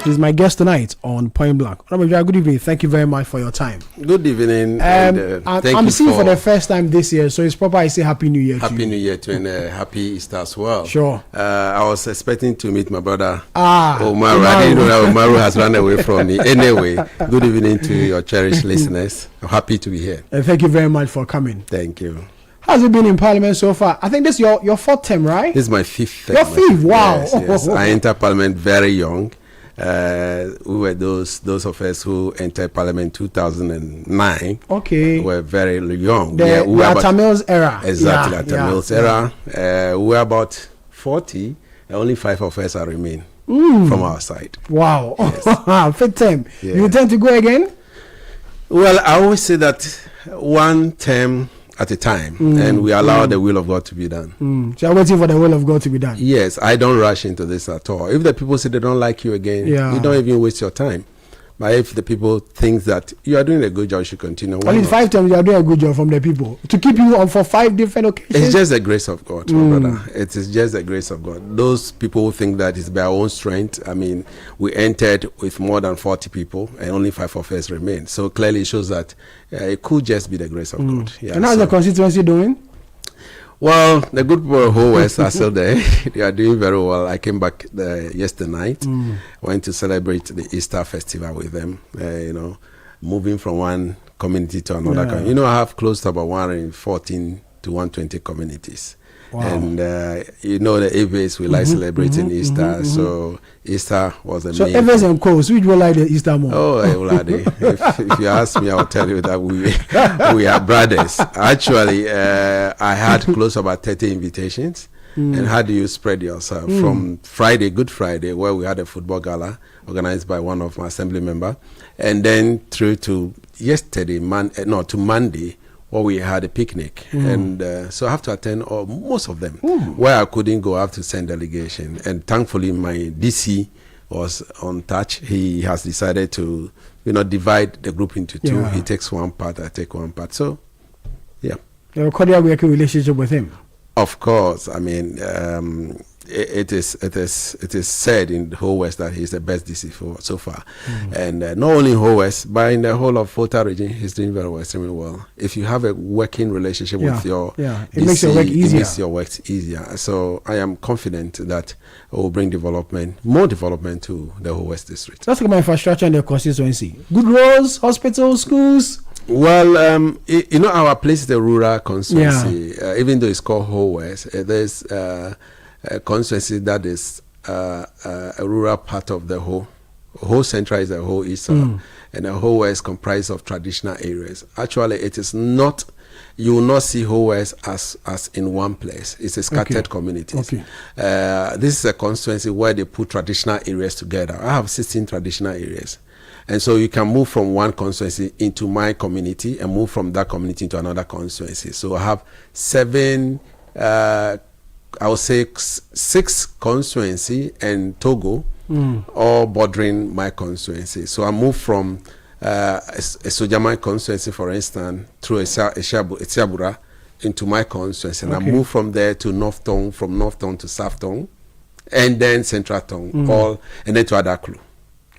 He's my guest tonight on Point Blank. Good evening. Thank you very much for your time. Good evening. I'm seeing you for the first time this year, so it's proper I say Happy New Year to you. Happy New Year to you and Happy Easter as well. Sure. I was expecting to meet my brother Omaru. I didn't know that Omaru has run away from me. Anyway, good evening to your cherished listeners. I'm happy to be here. Thank you very much for coming. Thank you. How's it been in Parliament so far? I think this is your fourth term, right? This is my fifth term. Your fifth? Wow. Yes. I entered Parliament very young. We were those of us who entered Parliament 2009. Okay. We were very young. We were Tamil's era. Exactly, Tamil's era. We were about 40, and only 5 of us are remain from our side. Wow. Yes. Fifth term. Yeah. You intend to go again? Well, I always say that one term at a time, and we allow the will of God to be done. So you're waiting for the will of God to be done? Yes, I don't rush into this at all. If the people say they don't like you again, you don't even waste your time. But if the people think that you are doing a good job, you should continue. Only 5 times you are doing a good job from the people to keep you on for 5 different occasions. It's just the grace of God, my brother. It is just the grace of God. Those people who think that it's by our own strength. I mean, we entered with more than 40 people, and only 5 of us remain. So clearly, it shows that it could just be the grace of God. Yeah, and how's the constituency doing? Well, the good people of Whole West are still there. They are doing very well. I came back yesterday night, went to celebrate the Easter festival with them, moving from one community to another community. I have close to about 114 to 120 communities. Wow. And the Eves, we like celebrating Easter. So Easter was a main. So Eves and Coast, which will like the Easter more? Oh, if you ask me, I'll tell you that we are brothers. Actually, I had close to about 30 invitations. And how do you spread yourself? From Friday, Good Friday, where we had a football gala organized by one of my assembly members, and then through to yesterday, to Monday, where we had a picnic. And so I have to attend most of them. Where I couldn't go, I have to send delegation. And thankfully, my DC was on touch. He has decided to, divide the group into 2. He takes one part, I take one part. So, yeah. You have a cordial working relationship with him? Of course. I mean, it is said in the Whole West that he's the best DC so far. And not only in Whole West, but in the whole of Volta region, he's doing very well, extremely well. If you have a working relationship with your it DC, makes your work easier. It makes your work easier. So I am confident that it will bring more development to the Whole West district. Let's look at my infrastructure in the constituency. Good roads, hospitals, schools. Well, our place is the rural constituency. Even though it's called Whole West, there's a constituency that is a rural part of the whole central is the whole east, and the Whole West comprised of traditional areas. Actually, it is not you will not see Howes as in one place. It's a scattered communities. This is a constituency where they put traditional areas together. I have 16 traditional areas. And so you can move from one constituency into my community and move from that community into another constituency. So I have 7, I would say 6 constituency and Togo, all bordering my constituency. So I moved from a Sojama constituency, for instance, through Esiabura into my constituency. And I moved from there to North Tong, from North Tong to South Tong, and then Central Tong, all, and then to Adaklu.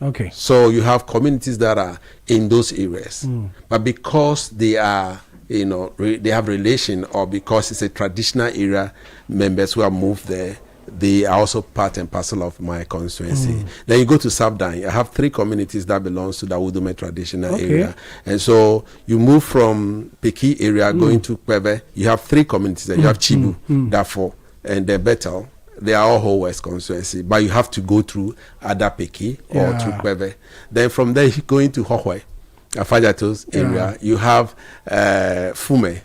Okay. So you have communities that are in those areas, but because they are, they have relation, or because it's a traditional area, members who have moved there, they are also part and parcel of my constituency. Then you go to Sabdan. I have 3 communities that belongs to the Wudume traditional area, and so you move from Peki area going to Kwebe. You have 3 communities there. You have Chibu, Darfur, and the Bethel. They are all whole West constituency, but you have to go through Adapeki or through Kwebe. Then from there, you go into Hohwe, Afajato's area. You have Fume,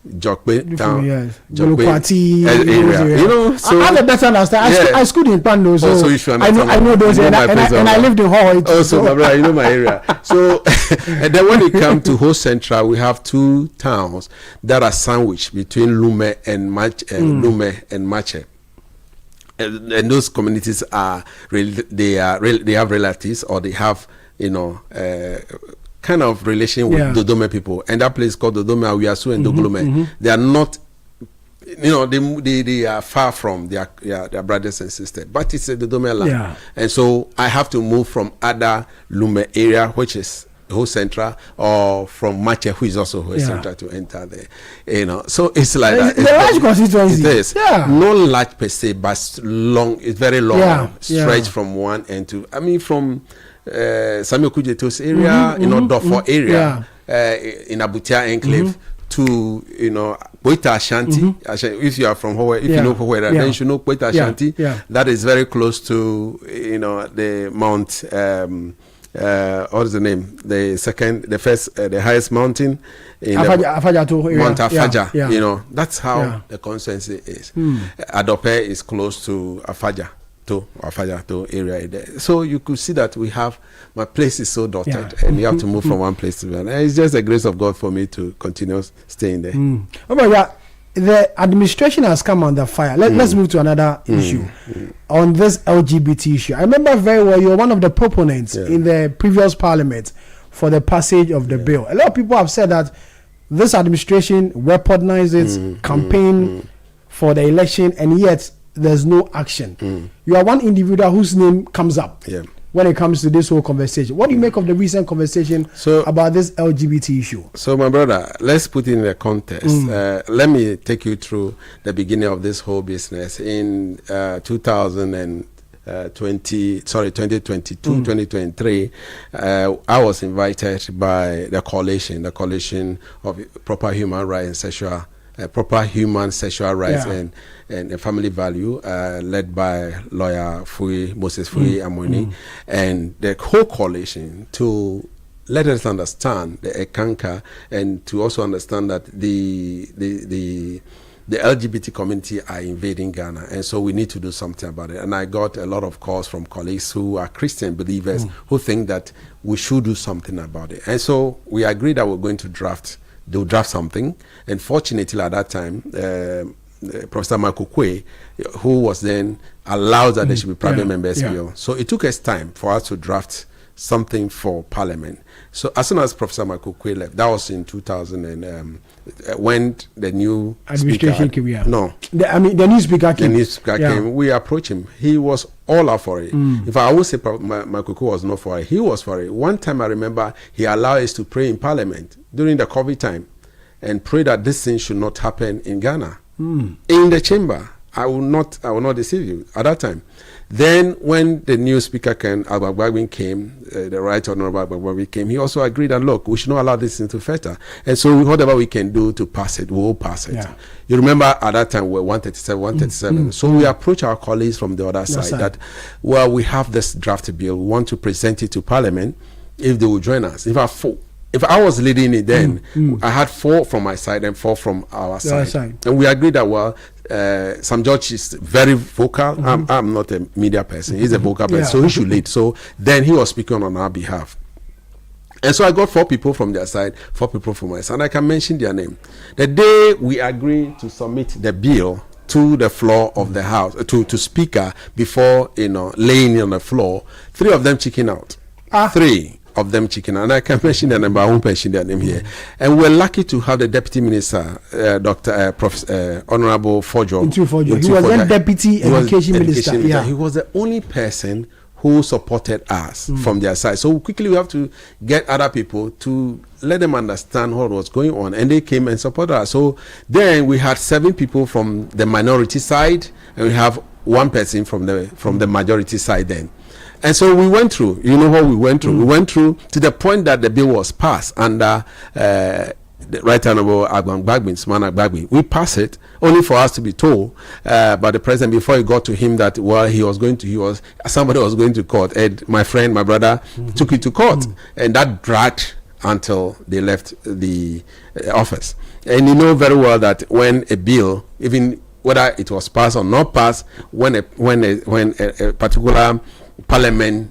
Jokbe town, Jokbe area. So I have a better understanding. I schooled in Pando, so you should I know those, and I lived in Hohwe too. Also, my brother, you know my area. So, and then when you come to Ho Central, we have 2 towns that are sandwiched between Lume and Lume and Mache. And those communities are they have relatives, or they have kind of relation with Dodome people, and that place called Dodome, Awiasu, and Dogolome. They are not, they are far from their brothers and sisters, but it's a Dodome land, and so I have to move from other Lume area, which is Ho Central, or from Mache, who is also Ho Central, to enter there. So it's like that. It's a large constituency. It is. Not large per se, but long. It's very long. Stretch from one end to. I mean, from Samuel Kujeto's area, Dofo area, in Abutia Enclave, to Poita Ashanti. If you are from Hawaii, if you know Hawaii, then you should know Poita Ashanti. That is very close to the Mount. What is the name? The highest mountain in Mount Afaja. That's how the constituency is. Adope is close to Afaja area there. So you could see that my place is so dotted, and you have to move from one place to another. It's just the grace of God for me to continue staying there. The administration has come under fire. Let's move to another issue on this LGBT issue. I remember very well you were one of the proponents in the previous parliament for the passage of the bill. A lot of people have said that this administration weaponizes campaign for the election, and yet there's no action. You are one individual whose name comes up when it comes to this whole conversation. What do you make of the recent conversation about this LGBT issue? So, my brother, let's put it in the context. Let me take you through the beginning of this whole business. In 2022, 2023, I was invited by the coalition of proper human rights and proper human sexual rights and family value, led by lawyer Moses Fui Amoni, and the whole coalition, to let us understand the Ekanka, and to also understand that the LGBT community are invading Ghana, and so we need to do something about it. And I got a lot of calls from colleagues who are Christian believers who think that we should do something about it. And so we agreed that we're going to draft something, and fortunately at that time Professor Michael Kwe, who was then allowed that there should be private members bill. So it took us time for us to draft something for Parliament. So as soon as Professor Michael Kwe left, that was in 2000, and when the new administration came. The new speaker came. The new speaker came. We approached him. He was all out for it. If I would say Michael Kwe was not for it, he was for it. One time I remember he allowed us to pray in Parliament during the COVID time, and pray that this thing should not happen in Ghana. In the chamber, I will not deceive you at that time. Then when the new speaker came, the Right Honorable Agbagbagbin came, he also agreed that, look, we should not allow this thing to filter. And so whatever we can do to pass it, we will pass it. You remember at that time we were 137. So we approached our colleagues from the other side that, well, we have this draft bill, we want to present it to Parliament if they will join us. In fact, if I was leading it then, I had 4 from my side and 4 from our side. And we agreed that, well, Sam George is very vocal. I'm not a media person. He's a vocal person, so he should lead. So then he was speaking on our behalf. And so I got 4 people from their side, 4 people from my side. And I can mention their name. The day we agreed to submit the bill to the floor of the House, to Speaker, before, laying it on the floor, 3 of them chicken out. 3 of them chicken out. And I can mention their name, but I won't mention their name here. And we're lucky to have the Deputy Minister, Dr. Honorable Fojo. He was then Deputy Education Minister. Yeah. He was the only person who supported us from their side. So quickly we have to get other people to let them understand what was going on, and they came and supported us. So then we had 7 people from the minority side, and we have 1 person from the majority side then. And so we went through, what we went through. We went through to the point that the bill was passed under the Right Honorable Agbagbi. We passed it only for us to be told by the president before it got to him that, well, somebody was going to court, and my brother took it to court, and that dragged until they left the office. And you know very well that when a bill, even whether it was passed or not passed, when a particular parliament,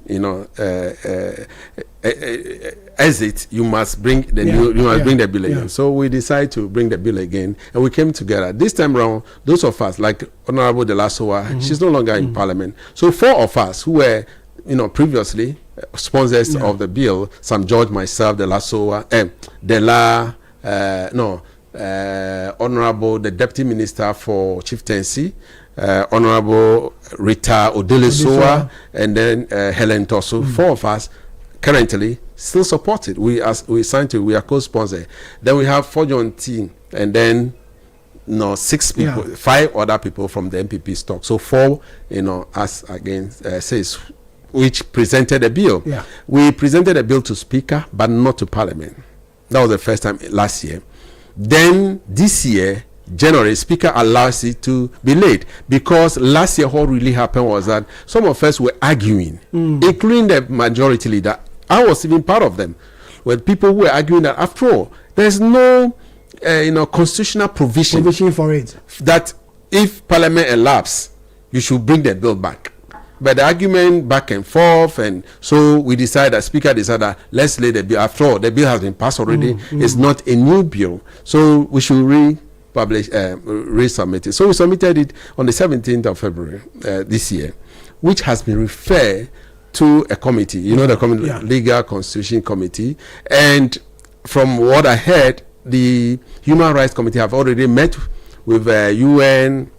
exit, you must bring the bring the bill again. So we decided to bring the bill again, and we came together. This time around, those of us, like Honorable De La Soa, she's no longer in Parliament. So 4 of us who were, previously sponsors of the bill, Sam George, myself, De La Soa, Honorable the Deputy Minister for Chieftaincy, Honorable Rita Odele-Soa, and then Helen Tosu. 4 of us currently still support it. We signed to. We are co-sponsor. Then we have Fojon T, and then 6 people, 5 other people from the MPP stock. So 4, us against says, which presented a bill. We presented a bill to Speaker, but not to Parliament. That was the first time last year. Then this year, January, Speaker allows it to be late, because last year what really happened was that some of us were arguing, including the majority leader. I was even part of them, where people were arguing that after all, there's no constitutional provision for it, that if Parliament elapses, you should bring the bill back. But the argument back and forth, and so we decided, Speaker decided that let's lay the bill. After all, the bill has been passed already. It's not a new bill, so we should resubmit it. So we submitted it on the 17th of February this year, which has been referred to a committee, the Legal Constitution Committee. And from what I heard, the Human Rights Committee have already met with UN,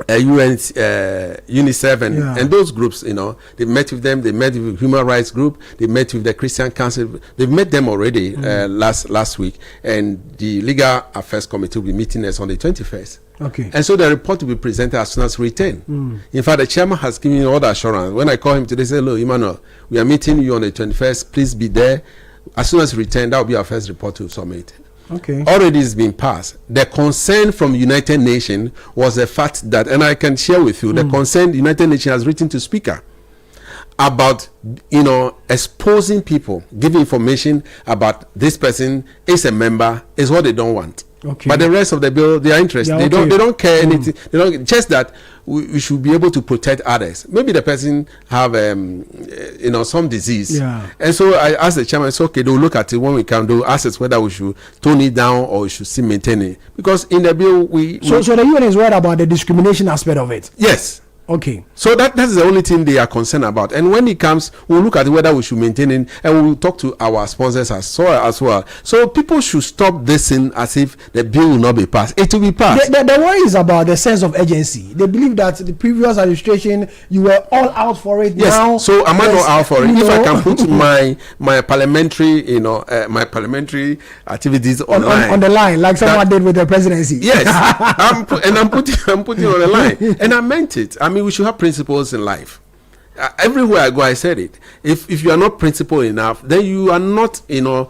UNICEF, and those groups. They met with them. They met with the Human Rights Group. They met with the Christian Council. They've met them already last week, and the Legal Affairs Committee will be meeting us on the 21st. Okay. And so the report will be presented as soon as we return. In fact, the chairman has given me all the assurance. When I call him today, say, "Hello, Emmanuel, we are meeting you on the 21st. Please be there. As soon as we return, that will be our first report to submit." Okay. Already it's been passed. The concern from United Nations was the fact that, and I can share with you, the concern United Nations has written to Speaker about, exposing people, giving information about this person is a member, is what they don't want. Okay. But the rest of the bill, they are interested. They don't care anything. They don't, just that we should be able to protect others. Maybe the person have some disease. And so I asked the chairman, it's okay, they'll look at it when we can do assets, whether we should tone it down or we should still maintain it. Because in the bill So the UN is worried about the discrimination aspect of it. Yes. Okay. So that's the only thing they are concerned about. And when it comes, we'll look at whether we should maintain it, and we'll talk to our sponsors as well. So people should stop this thing as if the bill will not be passed. It will be passed. The worry is about the sense of urgency. They believe that the previous administration, you were all out for it. Yes. Now, so am I not out for it? If I can put my parliamentary, my parliamentary activities on the line, like someone did with the presidency. Yes. I'm putting on the line, and I meant it. I mean, we should have principles in life. Everywhere I go, I said it. If you are not principled enough, then you are not, a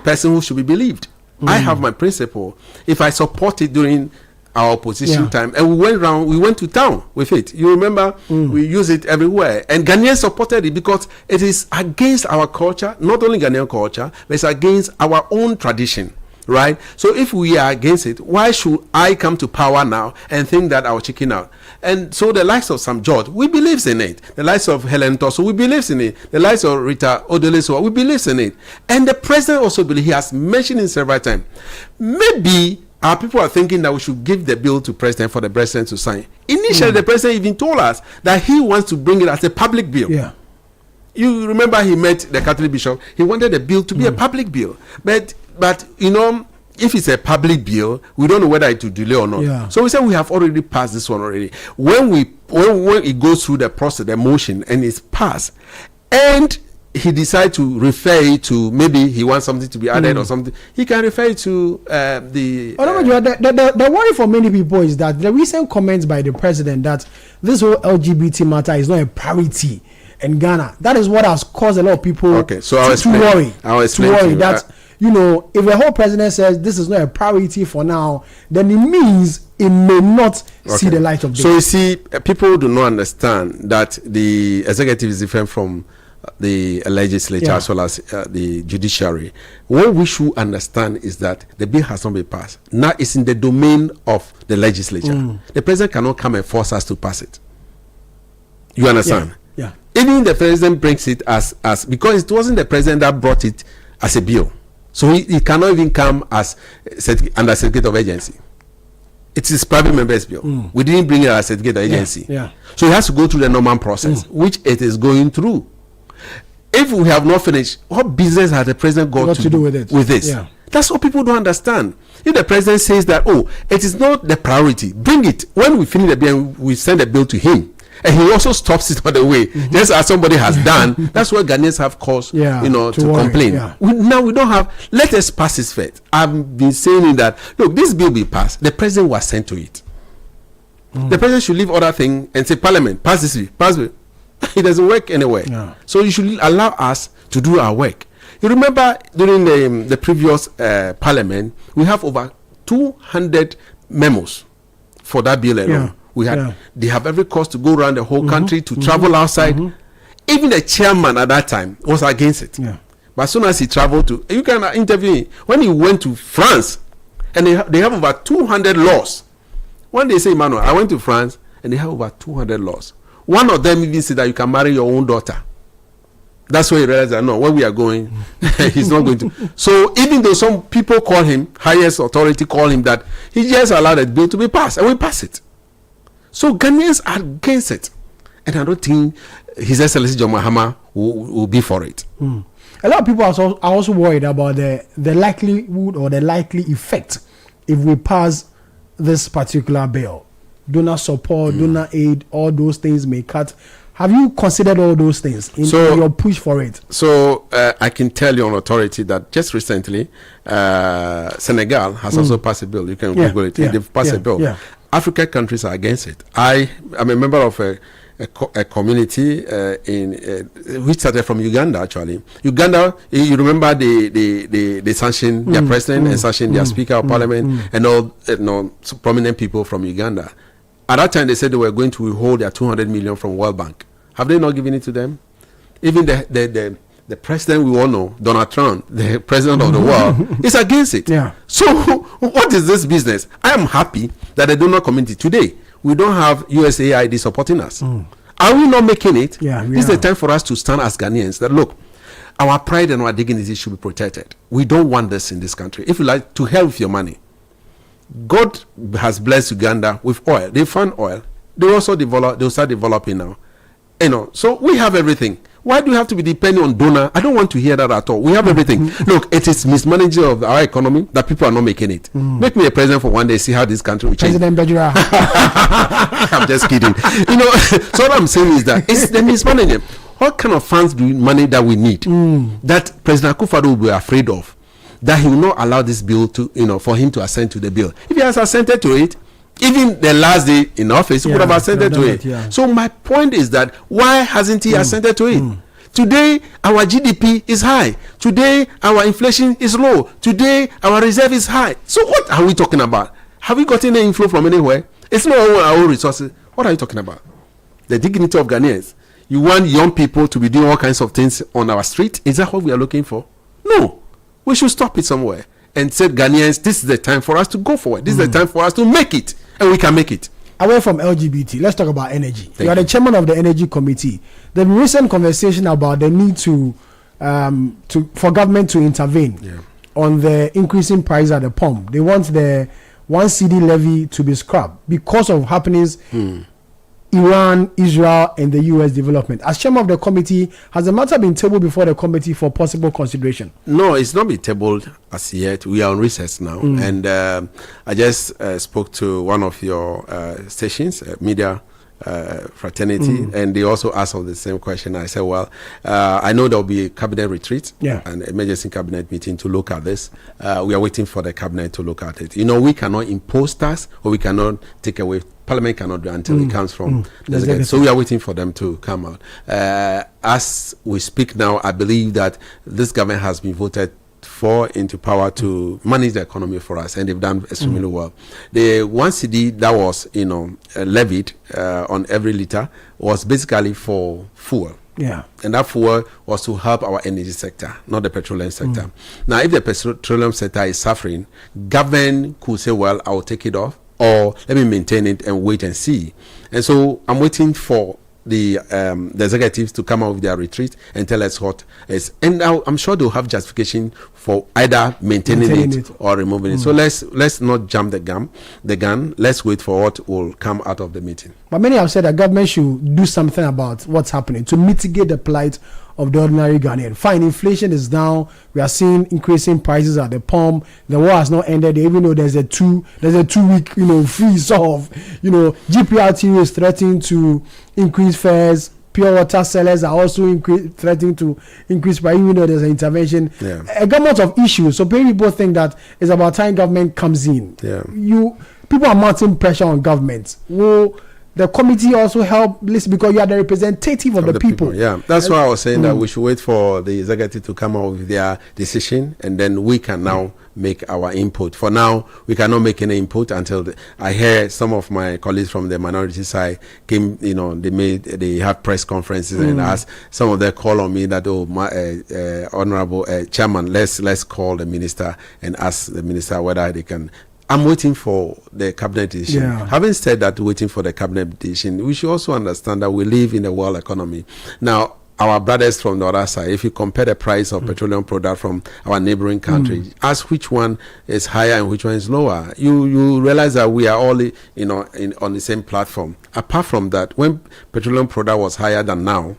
person who should be believed. I have my principle. If I support it during our opposition time, and we went to town with it. You remember, we use it everywhere, and Ghanaians supported it because it is against our culture, not only Ghanaian culture, but it's against our own tradition, right? So if we are against it, why should I come to power now and think that I'll chicken out? And so the likes of Sam George, we believes in it. The likes of Helen Tosso, we believes in it. The likes of Rita Odeleso, we believes in it. And the president also believes, he has mentioned it several times. Maybe our people are thinking that we should give the bill to president for the president to sign. Initially, the president even told us that he wants to bring it as a public bill. Yeah. You remember he met the Catholic bishop. He wanted the bill to be a public bill. But you know, if it's a public bill, we don't know whether it will delay or not. Yeah. So we said we have already passed this one already. When it goes through the process, the motion, and it's passed, and he decides to refer it to, maybe he wants something to be added or something, he can refer it to the... The worry for many people is that the recent comments by the president that this whole LGBT matter is not a priority in Ghana, that is what has caused a lot of people to worry. I'll explain to you that, you know, if the whole president says this is not a priority for now, then it means it may not see the light of day. So you see, people do not understand that the executive is different from the legislature as well as the judiciary. What we should understand is that the bill has not been passed. Now it's in the domain of the legislature. The president cannot come and force us to pass it. You understand? Yeah. Even the president brings it as because it wasn't the president that brought it as a bill. So he cannot even come as under certificate of agency. It is private members bill. We didn't bring it as a certificate of agency. So it has to go through the normal process, which it is going through. If we have not finished, what business has the president got to do with it? With this? That's what people don't understand. If the president says that, it is not the priority, bring it. When we finish the bill, we send the bill to him. And he also stops it on the way, just as somebody has done. That's why Ghanaians have cause, to complain. Now we don't have. Let us pass this first. I've been saying that. Look, this bill be passed. The president was sent to it. The president should leave other thing and say, Parliament, pass this bill, pass it. It doesn't work anywhere. So you should allow us to do our work. You remember during the previous Parliament, we have over 200 memos for that bill alone. They have every cause to go around the whole country, to travel outside. Even the chairman at that time was against it. But as soon as he traveled to, you can interview him. When he went to France, and they have over 200 laws. When they say, Emmanuel, I went to France, and they have over 200 laws. One of them even said that you can marry your own daughter. That's why he realized that, no, where we are going, he's not going to. So even though some people call him, highest authority call him that, he just allowed the bill to be passed, and we pass it. So Ghanaians are against it. And I don't think His Excellency John Mahama will be for it. A lot of people are also worried about the likelihood or the likely effect if we pass this particular bill. Donor support, donor aid, all those things may cut. Have you considered all those things in your push for it? So I can tell you on authority that just recently, Senegal has also passed a bill. You can Google it. They've passed a bill. African countries are against it. I'm a member of a community which started from Uganda. Actually, Uganda. You remember they sanctioned their president and sanctioned their speaker of parliament and all prominent people from Uganda. At that time, they said they were going to withhold their 200 million from World Bank. Have they not given it to them? Even the president we all know, Donald Trump, the president of the world, is against it. So what is this business? I am happy that the donor community today, we don't have USAID supporting us. Are we not making it? This is the time for us to stand as Ghanaians that, look, our pride and our dignity should be protected. We don't want this in this country. If you like, to hell with your money. God has blessed Uganda with oil. They found oil. They also they'll start developing now. So we have everything. Why do you have to be depending on donor? I don't want to hear that at all. We have everything. Look, it is mismanagement of our economy that people are not making it. Make me a president for one day, see how this country will change. President Bajura. I'm just kidding. So what I'm saying is that it's the mismanagement. What kind of funds money that we need that President Akufo-Addo will be afraid of? That he will not allow this bill to, for him to assent to the bill. If he has assented to it, even the last day in office, he would have assented to it. So my point is that why hasn't he assented to it? Today, our GDP is high. Today, our inflation is low. Today, our reserve is high. So what are we talking about? Have we gotten any inflow from anywhere? It's not our own resources. What are you talking about? The dignity of Ghanaians. You want young people to be doing all kinds of things on our street? Is that what we are looking for? No. We should stop it somewhere and say, Ghanaians, this is the time for us to go forward. This is the time for us to make it. And we can make it. Away from LGBT, let's talk about energy. You are the chairman of the Energy Committee. The recent conversation about the need for government to intervene on the increasing price at the pump. They want the 1 Citi levy to be scrapped because of happenings Iran, Israel, and the U.S. development. As chairman of the committee, has the matter been tabled before the committee for possible consideration? No, it's not been tabled as yet. We are on recess now. And I just spoke to one of your stations, media fraternity, and they also asked of the same question. I said, well, I know there will be a cabinet retreat and emergency cabinet meeting to look at this. We are waiting for the cabinet to look at it. You know, we cannot impose tax, or we cannot take away. Parliament cannot do until it comes from the executive. So we are waiting for them to come out. As we speak now, I believe that this government has been voted for into power to manage the economy for us, and they've done extremely well. The 1 Citi that was, levied on every liter was basically for fuel. Yeah. And that fuel was to help our energy sector, not the petroleum sector. Now, if the petroleum sector is suffering, government could say, well, I will take it off, or let me maintain it and wait and see. And so I'm waiting for the executives to come out with their retreat and tell us what is. And now I'm sure they'll have justification for either maintaining it or removing it. So let's not jump the gun. Let's wait for what will come out of the meeting. But many have said that government should do something about what's happening to mitigate the plight of the ordinary Ghanaian. Fine, inflation is down. We are seeing increasing prices at the pump. The war has not ended, even though there's a 2 week freeze off. GPRT is threatening to increase fares. Pure water sellers are also threatening to increase price, even though there's an intervention. A gamut of issues. So many people think that it's about time government comes in. People are mounting pressure on government. Will the committee also help listen, because you are the representative of the people? Yeah, that's why I was saying that we should wait for the executive to come out with their decision, and then we can now make our input. For now, we cannot make any input until I hear some of my colleagues from the minority side came. They have press conferences and asked. Some of them call on me that, honorable chairman, let's call the minister and ask the minister whether they can. I'm waiting for the cabinet decision. Having said that, waiting for the cabinet decision, we should also understand that we live in a world economy. Now, our brothers from the other side, if you compare the price of petroleum product from our neighboring countries, ask which one is higher and which one is lower. You realize that we are all on the same platform. Apart from that, when petroleum product was higher than now,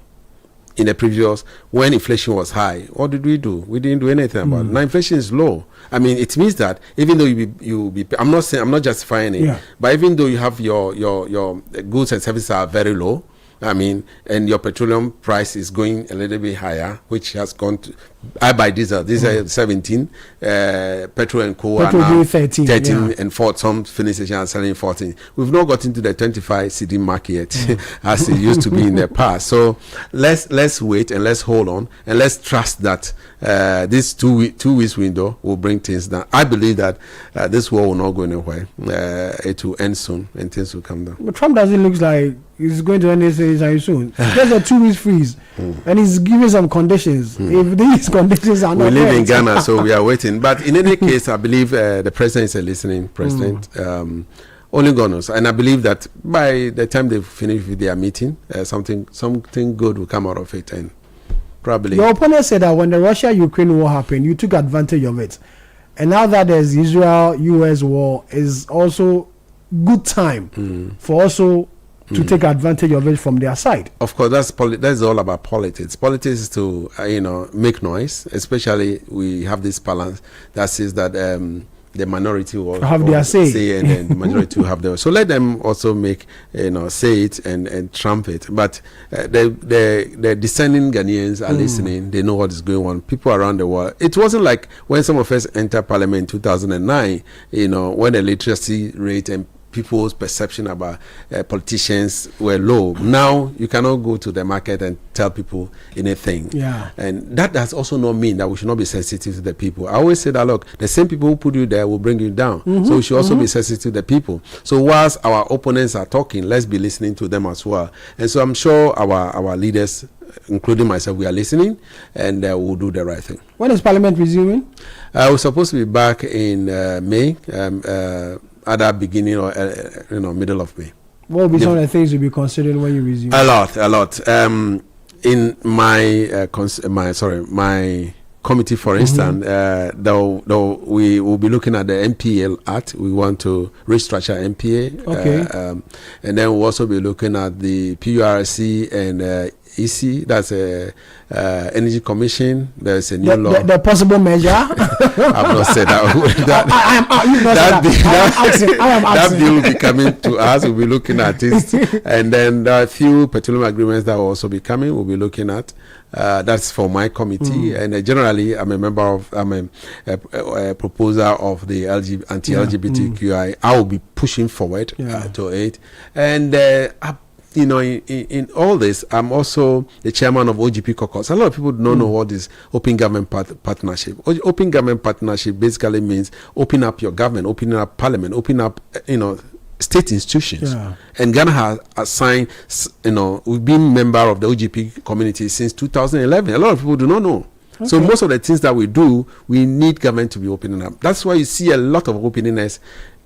in the previous, when inflation was high, what did we do? We didn't do anything about it. Now inflation is low. I mean, it means that even though you be I'm not justifying it, but even though you have your goods and services are very low, I mean, and your petroleum price is going a little bit higher, which has gone to. I buy diesel. These are 17. Petrol and co are now 13 and 4. Some filling stations are selling 14. We've not got into the 25 Citi market yet, as it used to be in the past. So let's wait and let's hold on and let's trust that this 2 weeks window will bring things down. I believe that this war will not go anywhere. It will end soon and things will come down. But Trump doesn't look like he's going to end this anytime soon. There's a 2 weeks freeze, and he's giving some conditions. If these conditions are not, we live in Ghana, so we are waiting. But in any case, I believe the president is a listening president. Only God knows, and I believe that by the time they finish with their meeting, something good will come out of it, and probably. Your opponent said that when the Russia-Ukraine war happened, you took advantage of it, and now that there's Israel-US war, is also good time for also to take advantage of it from their side. Of course, that's all about politics. Politics is to make noise. Especially we have this balance that says that the minority will have their say, and then the majority will have their. So let them also make say it and trump it. But the discerning Ghanaians are listening. They know what is going on. People around the world. It wasn't like when some of us entered Parliament in 2009. When the literacy rate and people's perception about politicians were low. Now you cannot go to the market and tell people anything. Yeah. And that does also not mean that we should not be sensitive to the people. I always say that, look, the same people who put you there will bring you down. So we should also be sensitive to the people. So whilst our opponents are talking, let's be listening to them as well. And so I'm sure our leaders, including myself, we are listening, and we'll do the right thing. When is Parliament resuming? We're supposed to be back in May, either beginning or middle of May. What will be some of the things you'll be considering when you resume? A lot. In my my committee, for instance, though we will be looking at the MPA Act. We want to restructure MPA. Okay. And then we'll also be looking at the PURC and EC, that's a Energy Commission. There's a new law. The possible measure. I've not said that. That bill will be coming to us. We'll be looking at it, and then there are a few petroleum agreements that will also be coming. We'll be looking at. That's for my committee, and generally, I'm a proposer of the anti-LGBTQI. I will be pushing forward to it, and. In all this, I'm also the chairman of OGP Caucus. A lot of people don't know what is Open Government Partnership. Open Government Partnership basically means open up your government, opening up parliament, open up, state institutions. Yeah. And Ghana has assigned, we've been member of the OGP community since 2011. A lot of people do not know. Okay. So most of the things that we do, we need government to be opening up. That's why you see a lot of openness.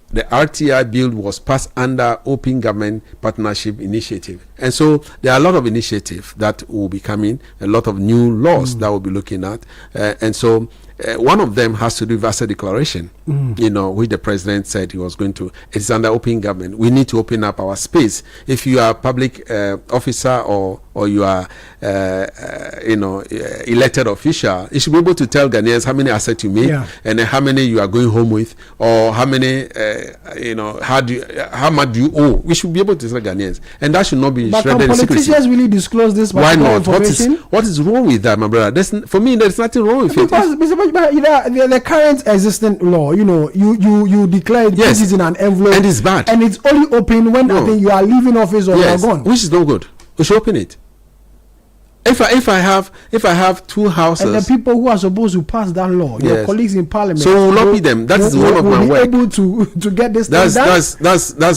The RTI bill was passed under Open Government Partnership Initiative. And so there are a lot of initiatives that will be coming, a lot of new laws that we'll be looking at. And so one of them has to do with asset declaration, which the president said he was going to. It's under Open Government. We need to open up our space. If you are a public officer or you are, elected official, you should be able to tell Ghanaians how many assets you make and how many you are going home with, or how many, how much do you owe. We should be able to tell Ghanaians, and that should not be shredded in secrecy. But can politicians really disclose this? Why not? What is wrong with that, my brother? For me, there's nothing wrong with it. The current existing law, you declare it in an envelope, and it's bad, and it's only open when I think you are leaving office or you are gone, which is no good. We should open it. If I have two houses, and the people who are supposed to pass that law, your colleagues in parliament, so we will lobby them. That is one of my work. Able to get this. That's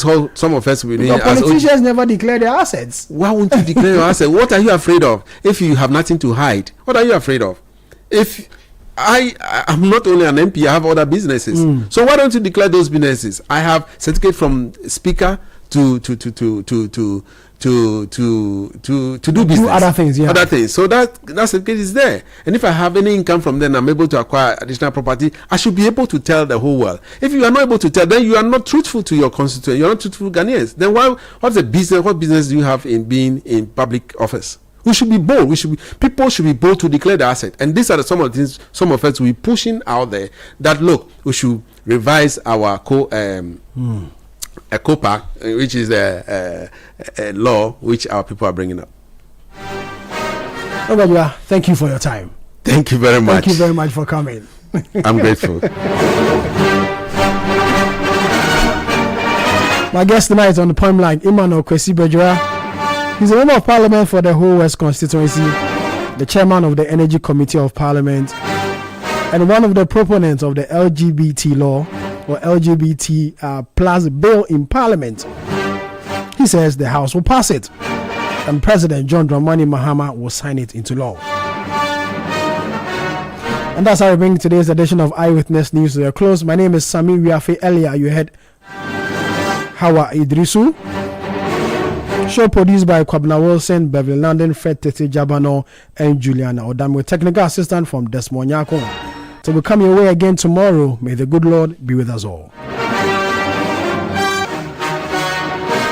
how some of us will be doing. Politicians never declare their assets. Why won't you declare your assets? What are you afraid of? If you have nothing to hide, what are you afraid of? If I'm not only an MP, I have other businesses. So why don't you declare those businesses? I have certificate from speaker to do business. Do other things, Other things. So that certificate is there. And if I have any income from them, I'm able to acquire additional property, I should be able to tell the whole world. If you are not able to tell, then you are not truthful to your constituent. You are not truthful to Ghanaians. Then what's the business? What business do you have in being in public office? We should be bold. People should be bold to declare the asset. And these are some of the things some of us will be pushing out there. That look, we should revise our COPA, which is a law which our people are bringing up. Thank you for your time. Thank you very much. Thank you very much for coming. I'm grateful. My guest tonight on the Point Blank, Emmanuel Kwesi Bajwa. He's a member of Parliament for the Whole West constituency, the chairman of the Energy Committee of Parliament, and one of the proponents of the LGBT law or LGBT plus bill in Parliament. He says the House will pass it, and President John Dramani Mahama will sign it into law. And that's how we bring today's edition of Eyewitness News to a close. My name is Sami Wiafe. Earlier you heard Hawa Idrisu. Show produced by Kwabna Wilson, Beverly London, Fred Tete Jabano, and Juliana Odam, with technical assistant from Desmond Nyako. So we'll come your way again tomorrow. May the good Lord be with us all.